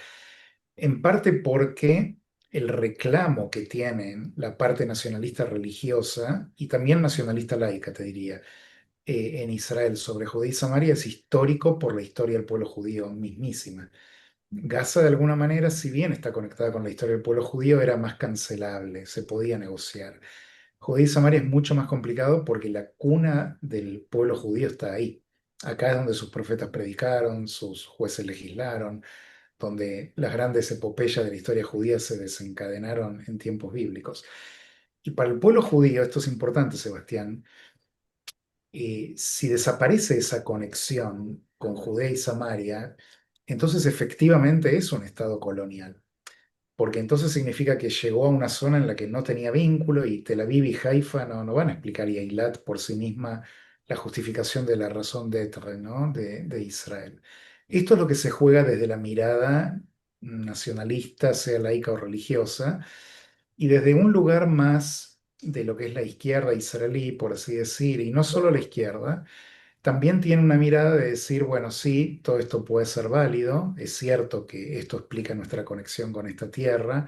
En parte porque el reclamo que tienen la parte nacionalista religiosa y también nacionalista laica, te diría, en Israel sobre Judea y Samaria es histórico por la historia del pueblo judío mismísima. Gaza, de alguna manera, si bien está conectada con la historia del pueblo judío, era más cancelable, se podía negociar. Judea y Samaria es mucho más complicado porque la cuna del pueblo judío está ahí. Acá es donde sus profetas predicaron, sus jueces legislaron, donde las grandes epopeyas de la historia judía se desencadenaron en tiempos bíblicos. Y para el pueblo judío, esto es importante, Sebastián, si desaparece esa conexión con Judea y Samaria, entonces efectivamente es un estado colonial, porque entonces significa que llegó a una zona en la que no tenía vínculo y Tel Aviv y Haifa no van a explicar y Eilat por sí misma la justificación de la razón d'être, ¿no? de Israel. Esto es lo que se juega desde la mirada nacionalista, sea laica o religiosa, y desde un lugar más de lo que es la izquierda israelí, por así decir, y no solo la izquierda, también tiene una mirada de decir, bueno, sí, todo esto puede ser válido, es cierto que esto explica nuestra conexión con esta tierra,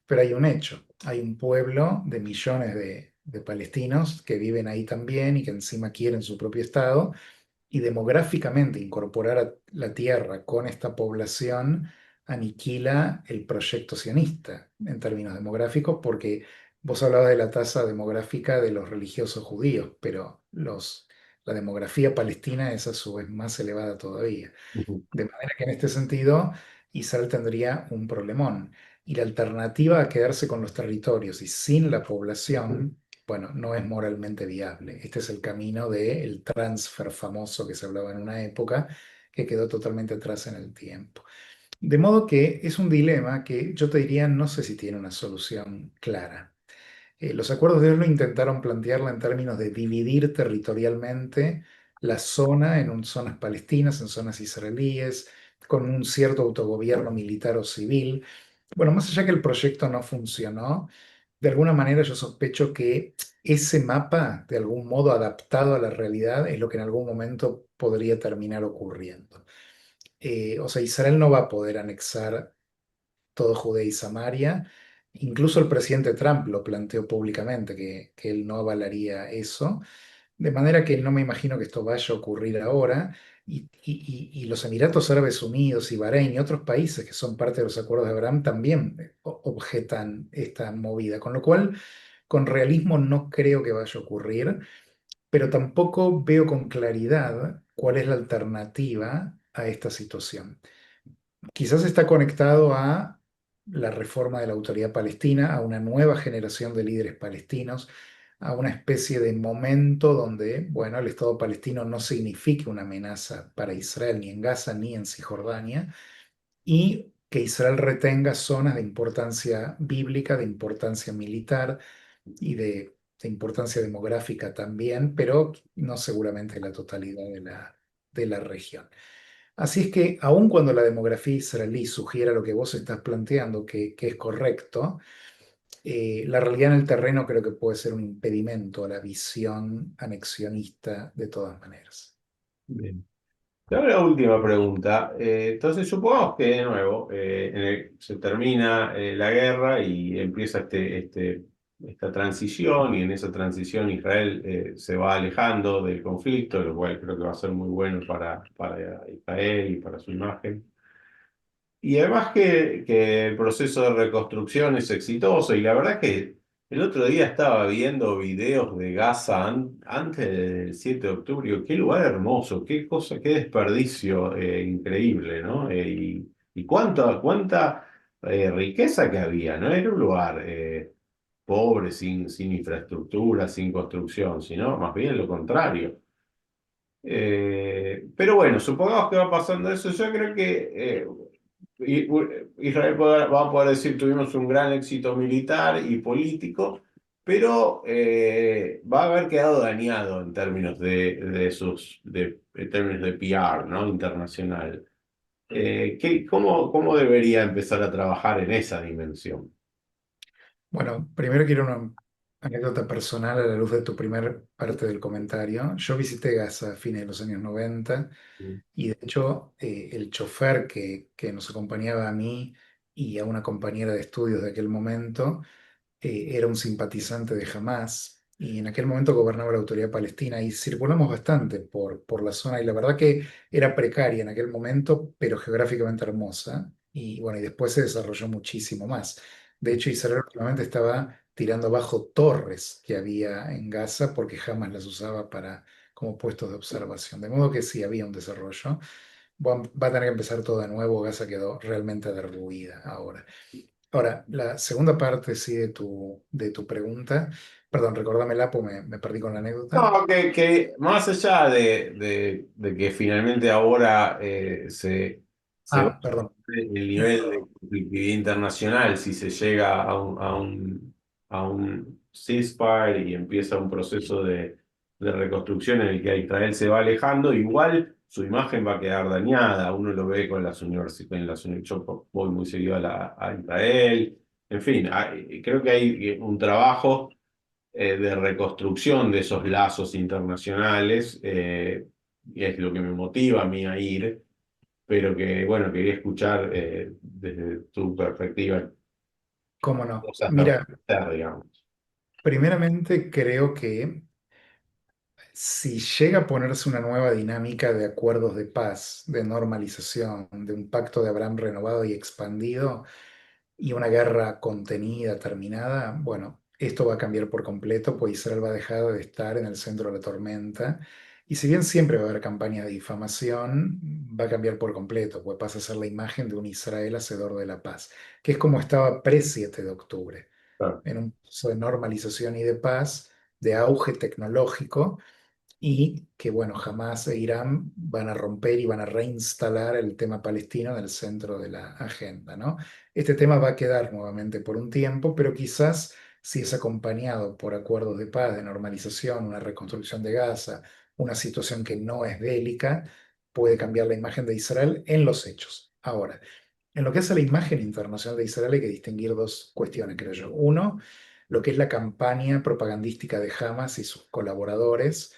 pero hay un hecho, hay un pueblo de millones de palestinos que viven ahí también y que encima quieren su propio Estado, y demográficamente incorporar a la tierra con esta población aniquila el proyecto sionista en términos demográficos, porque vos hablabas de la tasa demográfica de los religiosos judíos, pero la demografía palestina es a su vez más elevada todavía. Ujú. De manera que en este sentido, Israel tendría un problemón. Y la alternativa a quedarse con los territorios y sin la población, bueno, no es moralmente viable. Este es el camino del transfer famoso que se hablaba en una época que quedó totalmente atrás en el tiempo. De modo que es un dilema que yo te diría, no sé si tiene una solución clara. Los acuerdos de Oslo intentaron plantearla en términos de dividir territorialmente la zona en zonas palestinas, en zonas israelíes, con un cierto autogobierno militar o civil. Bueno, más allá que el proyecto no funcionó, de alguna manera yo sospecho que ese mapa, de algún modo adaptado a la realidad, es lo que en algún momento podría terminar ocurriendo. O sea, Israel no va a poder anexar todo Judea y Samaria. Incluso el presidente Trump lo planteó públicamente, que él no avalaría eso. De manera que no me imagino que esto vaya a ocurrir ahora. Y los Emiratos Árabes Unidos y Bahrein y otros países que son parte de los acuerdos de Abraham también objetan esta movida. Con lo cual, con realismo no creo que vaya a ocurrir, pero tampoco veo con claridad cuál es la alternativa a esta situación. Quizás está conectado a la reforma de la autoridad palestina, a una nueva generación de líderes palestinos, a una especie de momento donde, bueno, el Estado palestino no signifique una amenaza para Israel ni en Gaza ni en Cisjordania, y que Israel retenga zonas de importancia bíblica, de importancia militar y de importancia demográfica también, pero no seguramente la totalidad de la región. Así es que, aun cuando la demografía israelí sugiera lo que vos estás planteando, que es correcto, la realidad en el terreno creo que puede ser un impedimento a la visión anexionista de todas maneras. Bien. Te hago la última pregunta. Entonces, supongamos que de nuevo se termina la guerra y empieza esta transición, y en esa transición Israel se va alejando del conflicto, lo cual creo que va a ser muy bueno para Israel y para su imagen. Y además que el proceso de reconstrucción es exitoso, y la verdad que el otro día estaba viendo videos de Gaza antes del 7 de octubre, y digo, qué lugar hermoso, qué cosa, qué desperdicio increíble, ¿no? Y cuánta riqueza que había, ¿no? Era un lugar pobre, sin infraestructura, sin construcción, sino más bien lo contrario. Pero bueno, supongamos que va pasando eso. Yo creo que Israel va a poder decir tuvimos un gran éxito militar y político, pero va a haber quedado dañado en términos en términos de PR, ¿no? Internacional. ¿Cómo debería empezar a trabajar en esa dimensión? Bueno, primero quiero una anécdota personal a la luz de tu primer parte del comentario. Yo visité Gaza a fines de los años 90 y de hecho el chofer que nos acompañaba a mí y a una compañera de estudios de aquel momento era un simpatizante de Hamas y en aquel momento gobernaba la autoridad palestina y circulamos bastante por la zona y la verdad que era precaria en aquel momento, pero geográficamente hermosa y bueno, y después se desarrolló muchísimo más. De hecho, Israel últimamente estaba tirando abajo torres que había en Gaza porque Hamas las usaba como puestos de observación. De modo que sí había un desarrollo. Va a tener que empezar todo de nuevo. Gaza quedó realmente derruida ahora. Ahora, la segunda parte, sí, de tu pregunta, perdón, recordámela, pues me perdí con la anécdota. No, que más allá de que finalmente ahora se va Ah, perdón. el nivel de conflictividad internacional, si se llega a un ceasefire y empieza un proceso de reconstrucción en el que Israel se va alejando, igual su imagen va a quedar dañada. Uno lo ve con las universidades, yo voy muy seguido a Israel, en fin, creo que hay un trabajo de reconstrucción de esos lazos internacionales. y es lo que me motiva a mí a ir, pero que, bueno, quería escuchar desde tu perspectiva ¿Cómo no? cosas para Mira, hacer, digamos. primeramente creo que si llega a ponerse una nueva dinámica de acuerdos de paz, de normalización, de un pacto de Abraham renovado y expandido, y una guerra contenida, terminada, bueno, esto va a cambiar por completo, pues Israel va a dejar de estar en el centro de la tormenta. Y si bien siempre va a haber campañas de difamación, va a cambiar por completo, pues pasa a ser la imagen de un Israel hacedor de la paz, que es como estaba pre-7 de octubre, Claro. en un proceso de normalización y de paz, de auge tecnológico y que, bueno, jamás e Irán van a romper y van a reinstalar el tema palestino en el centro de la agenda, ¿no? Este tema va a quedar nuevamente por un tiempo, pero quizás si es acompañado por acuerdos de paz, de normalización, una reconstrucción de Gaza, una situación que no es bélica, puede cambiar la imagen de Israel en los hechos. Ahora, en lo que es a la imagen internacional de Israel hay que distinguir dos cuestiones, creo yo. Uno, lo que es la campaña propagandística de Hamas y sus colaboradores.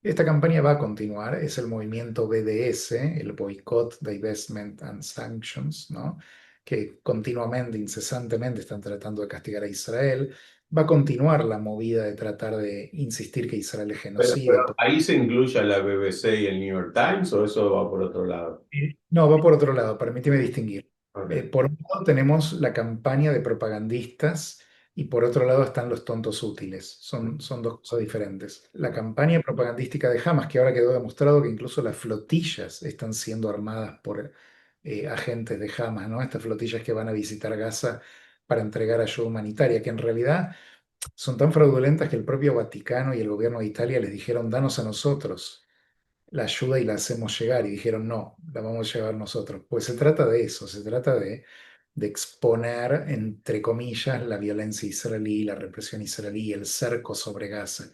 Esta campaña va a continuar, es el movimiento BDS, el Boycott, Divestment and Sanctions, ¿no? Que continuamente, incesantemente están tratando de castigar a Israel. Va a continuar la movida de tratar de insistir que Israel es Pero genocida. ahí se incluye a la BBC y el New York Times, ¿o eso va por otro lado? No, va por otro lado, permíteme distinguir. Ok. Por un lado tenemos la campaña de propagandistas y por otro lado están los tontos útiles. Son dos cosas diferentes. La campaña propagandística de Hamas, que ahora quedó demostrado que incluso las flotillas están siendo armadas por agentes de Hamas, ¿no? Estas flotillas que van a visitar Gaza para entregar ayuda humanitaria, que en realidad son tan fraudulentas que el propio Vaticano y el gobierno de Italia les dijeron, danos a nosotros la ayuda y la hacemos llegar. Y dijeron, no, la vamos a llevar nosotros. Pues se trata de eso, se trata de exponer, entre comillas, la violencia israelí, la represión israelí, el cerco sobre Gaza,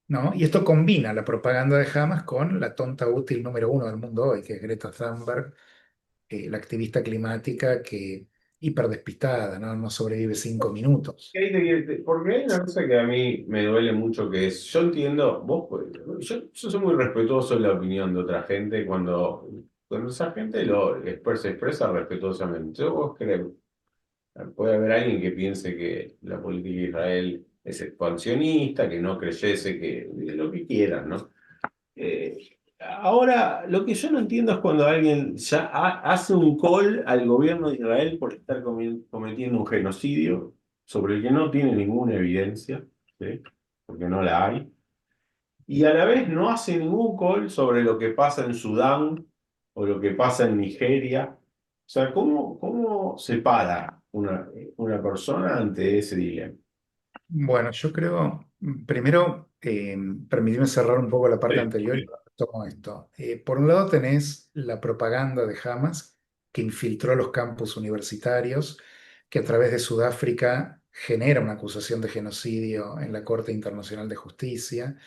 ¿no? Y esto combina la propaganda de Hamas con la tonta útil número uno del mundo hoy, que es Greta Thunberg, la activista climática que hiperdespistada, ¿no? No sobrevive 5 minutos. Porque hay una cosa que a mí me duele mucho que es, yo entiendo, vos, yo soy muy respetuoso de la opinión de otra gente cuando esa gente se expresa respetuosamente. Yo vos creo, puede haber alguien que piense que la política de Israel es expansionista, que no creyese que lo que quieran, ¿no? Ahora, lo que yo no entiendo es cuando alguien ya hace un call al gobierno de Israel por estar cometiendo un genocidio sobre el que no tiene ninguna evidencia, ¿sí? Porque no la hay, y a la vez no hace ningún call sobre lo que pasa en Sudán o lo que pasa en Nigeria. O sea, ¿cómo se para una persona ante ese dilema? Bueno, yo creo, primero, permíteme cerrar un poco la parte Sí, anterior y tomo esto. Por un lado tenés la propaganda de Hamas, que infiltró los campus universitarios, que a través de Sudáfrica genera una acusación de genocidio en la Corte Internacional de Justicia.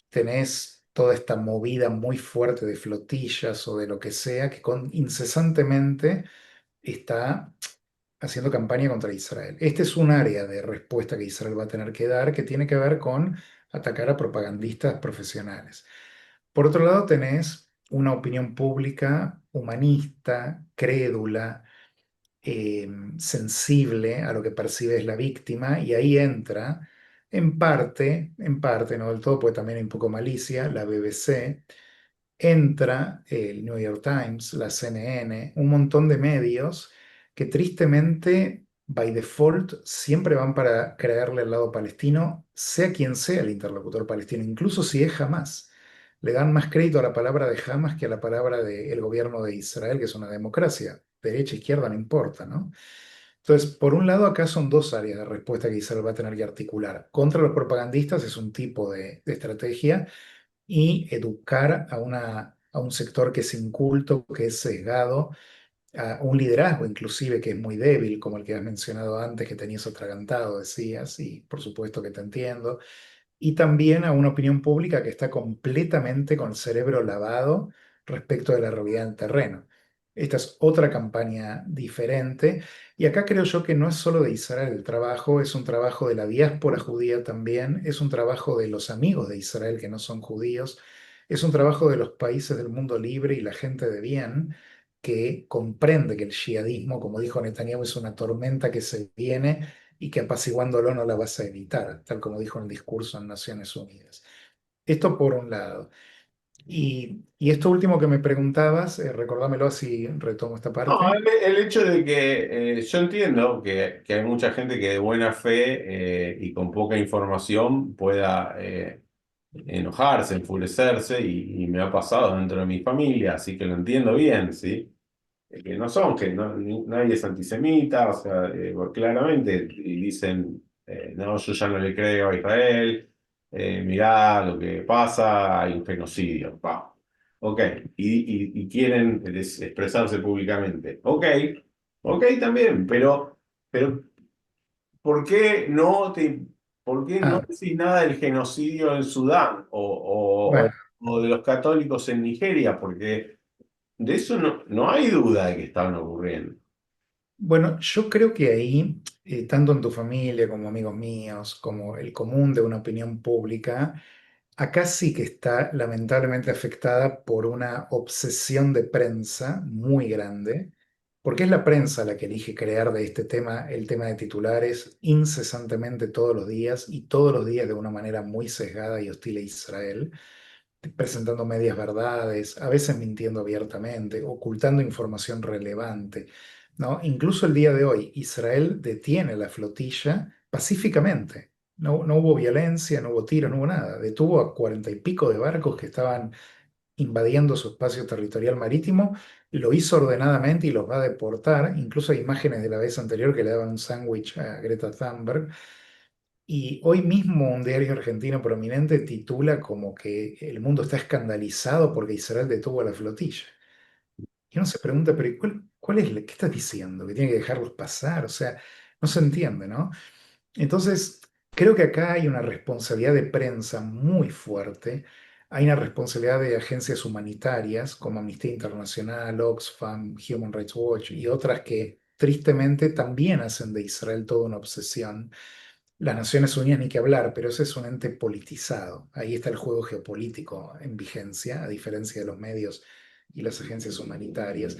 Tenés toda esta movida muy fuerte de flotillas o de lo que sea, que incesantemente está haciendo campaña contra Israel. Este es un área de respuesta que Israel va a tener que dar que tiene que ver con atacar a propagandistas profesionales. Por otro lado, tenés una opinión pública humanista, crédula, sensible a lo que percibe es la víctima, y ahí entra, en parte, no del todo, porque también hay un poco malicia, la BBC, entra el New York Times, la CNN, un montón de medios que tristemente, by default, siempre van para creerle al lado palestino, sea quien sea el interlocutor palestino, incluso si es Hamas. Le dan más crédito a la palabra de Hamas que a la palabra del gobierno de Israel, que es una democracia. Derecha, izquierda, no importa, ¿no? Entonces, por un lado, acá son dos áreas de respuesta que Israel va a tener que articular. Contra los propagandistas es un tipo de estrategia y educar a un sector que es inculto, que es sesgado, a un liderazgo inclusive que es muy débil, como el que has mencionado antes, que tenías atragantado, decías, y por supuesto que te entiendo, y también a una opinión pública que está completamente con el cerebro lavado respecto de la realidad del terreno. Esta es otra campaña diferente y acá creo yo que no es solo de Israel el trabajo, es un trabajo de la diáspora judía también, es un trabajo de los amigos de Israel que no son judíos, es un trabajo de los países del mundo libre y la gente de bien que comprende que el yihadismo, como dijo Netanyahu, es una tormenta que se viene y que apaciguándolo no la vas a evitar, tal como dijo en el discurso en Naciones Unidas. Esto por un lado. Y esto último que me preguntabas, recordámelo así retomo esta No, parte. el hecho de que yo entiendo que hay mucha gente que de buena fe y con poca información pueda enojarse, enfurecerse, y me ha pasado dentro de mi familia, así que lo entiendo bien, ¿sí? Que no son, que nadie es antisemita, o sea, claramente y dicen, no, yo ya no le creo a Israel, mirá lo que pasa, hay un genocidio, pa. Ok, y quieren expresarse públicamente. Ok, ok también, pero ¿por qué por qué no Ah, decís nada del genocidio en Sudán bueno, o de los católicos en Nigeria? Porque de eso no hay duda de que estaban ocurriendo. bueno, yo creo que ahí, tanto en tu familia como amigos míos, como el común de una opinión pública, acá sí que está lamentablemente afectada por una obsesión de prensa muy grande, porque es la prensa la que elige crear de este tema el tema de titulares incesantemente todos los días y todos los días de una manera muy sesgada y hostil a Israel, presentando medias verdades, a veces mintiendo abiertamente, ocultando información relevante, ¿no? Incluso el día de hoy, Israel detiene la flotilla pacíficamente. No, no hubo violencia, no hubo tiro, no hubo nada. Detuvo a 40 y pico de barcos que estaban invadiendo su espacio territorial marítimo, lo hizo ordenadamente y los va a deportar. Incluso hay imágenes de la vez anterior que le daban un sándwich a Greta Thunberg. Y hoy mismo un diario argentino prominente titula como que el mundo está escandalizado porque Israel detuvo a la flotilla. Y uno se pregunta, pero ¿cuál es qué estás diciendo? ¿Que tiene que dejarlos pasar? O sea, no se entiende, ¿no? Entonces, creo que acá hay una responsabilidad de prensa muy fuerte. Hay una responsabilidad de agencias humanitarias como Amnistía Internacional, Oxfam, Human Rights Watch y otras que tristemente también hacen de Israel toda una obsesión. Las Naciones Unidas ni que hablar, pero ese es un ente politizado. Ahí está el juego geopolítico en vigencia, a diferencia de los medios y las agencias humanitarias.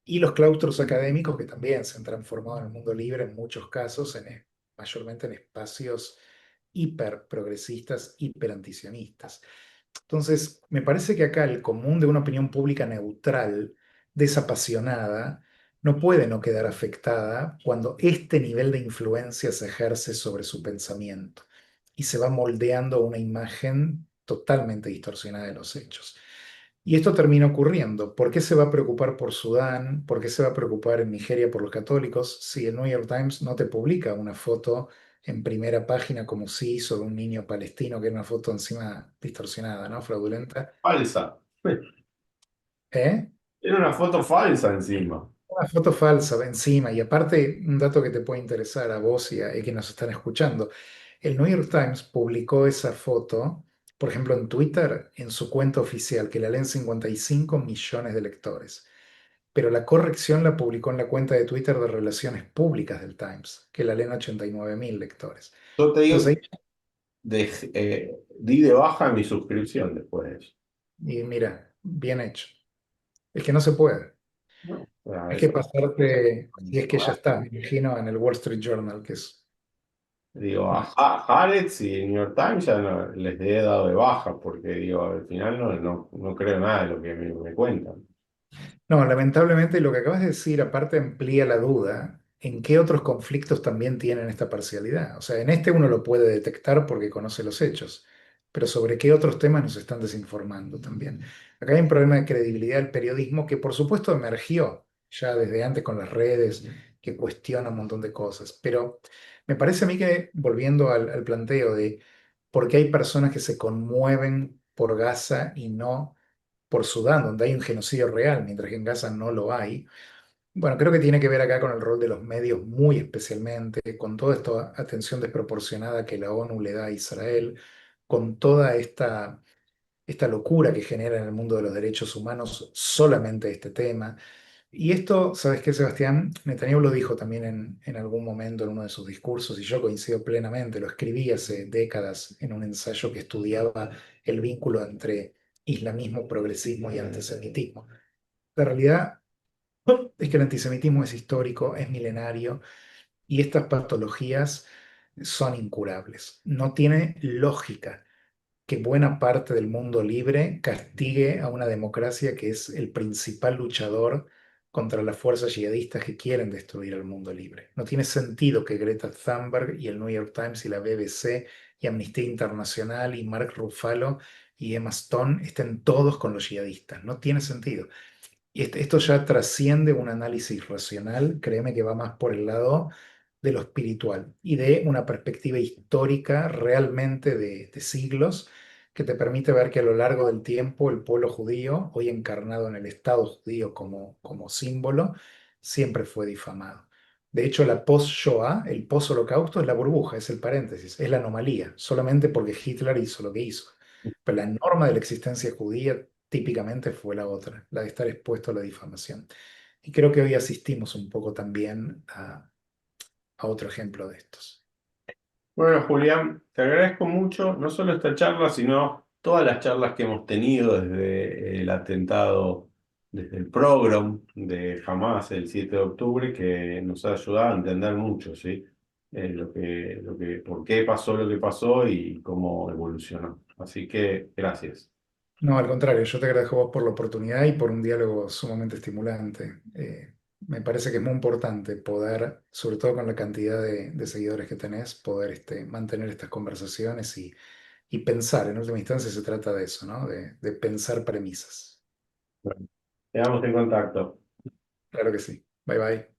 Y los claustros académicos que también se han transformado en el mundo libre en muchos casos, mayormente en espacios hiper progresistas, hiper antisionistas. Entonces, me parece que acá el común de una opinión pública neutral, desapasionada, no puede no quedar afectada cuando este nivel de influencia se ejerce sobre su pensamiento y se va moldeando una imagen totalmente distorsionada de los hechos. Y esto termina ocurriendo. ¿Por qué se va a preocupar por Sudán? ¿Por qué se va a preocupar en Nigeria por los católicos si el New York Times no te publica una foto en primera página como si hizo de un niño palestino, que era una foto encima distorsionada, ¿no? Fraudulenta. Falsa. ¿Eh? Era una foto falsa encima. Una foto falsa encima. Y aparte, un dato que te puede interesar a vos y que nos están escuchando. El New York Times publicó esa foto, por ejemplo, en Twitter, en su cuenta oficial, que la leen 55 millones de lectores. Pero la corrección la publicó en la cuenta de Twitter de Relaciones Públicas del Times, que la leen 89.000 lectores. Yo te digo, Entonces di de baja mi suscripción después de eso. ahí, y mira, bien hecho. Es que no se puede. No. O sea, Hay que eso- pasarte, si es que ya está, me imagino, en el Wall Street Journal, que es... digo, a Bueno. Haaretz y New York Times ya les he dado de baja, porque digo, al final no creo nada de lo que me cuentan. No, lamentablemente lo que acabas de decir aparte amplía la duda en qué otros conflictos también tienen esta parcialidad. O sea, en este uno lo puede detectar porque conoce los hechos, pero sobre qué otros temas nos están desinformando también. Acá hay un problema de credibilidad del periodismo que por supuesto emergió ya desde antes con las redes, que cuestiona un montón de cosas, pero me parece a mí que volviendo al planteo de por qué hay personas que se conmueven por Gaza y no por Sudán, donde hay un genocidio real, mientras que en Gaza no lo hay. Bueno, creo que tiene que ver acá con el rol de los medios muy especialmente, con toda esta atención desproporcionada que la ONU le da a Israel, con toda esta locura que genera en el mundo de los derechos humanos solamente este tema. Y esto, ¿sabes qué, Sebastián? Netanyahu lo dijo también en algún momento en uno de sus discursos, y yo coincido plenamente, lo escribí hace décadas en un ensayo que estudiaba el vínculo entre islamismo, progresismo y antisemitismo. La realidad es que el antisemitismo es histórico, es milenario y estas patologías son incurables. No tiene lógica que buena parte del mundo libre castigue a una democracia que es el principal luchador contra las fuerzas yihadistas que quieren destruir el mundo libre. No tiene sentido que Greta Thunberg y el New York Times y la BBC y Amnistía Internacional y Mark Ruffalo y Emma Stone estén todos con los yihadistas. No tiene sentido. Y esto ya trasciende un análisis racional, créeme que va más por el lado de lo espiritual y de una perspectiva histórica realmente de siglos que te permite ver que a lo largo del tiempo el pueblo judío, hoy encarnado en el Estado judío como símbolo, siempre fue difamado. De hecho, la post-Shoah, el post-Holocausto, es la burbuja, es el paréntesis, es la anomalía, solamente porque Hitler hizo lo que hizo. Pero la norma de la existencia judía típicamente fue la otra, la de estar expuesto a la difamación. Y creo que hoy asistimos un poco también a otro ejemplo de estos. Bueno, Julián, te agradezco mucho, no solo esta charla, sino todas las charlas que hemos tenido desde el atentado, desde el pogrom de Hamas el 7 de octubre, que nos ha ayudado a entender mucho, ¿sí? Por qué pasó lo que pasó y cómo evolucionó. Así que gracias. No, al contrario, yo te agradezco a vos por la oportunidad y por un diálogo sumamente estimulante. Me parece que es muy importante poder, sobre todo con la cantidad de seguidores que tenés, poder mantener estas conversaciones y pensar. En última instancia se trata de eso, ¿no? De pensar premisas. Bueno, quedamos en contacto. Claro que sí. Bye bye.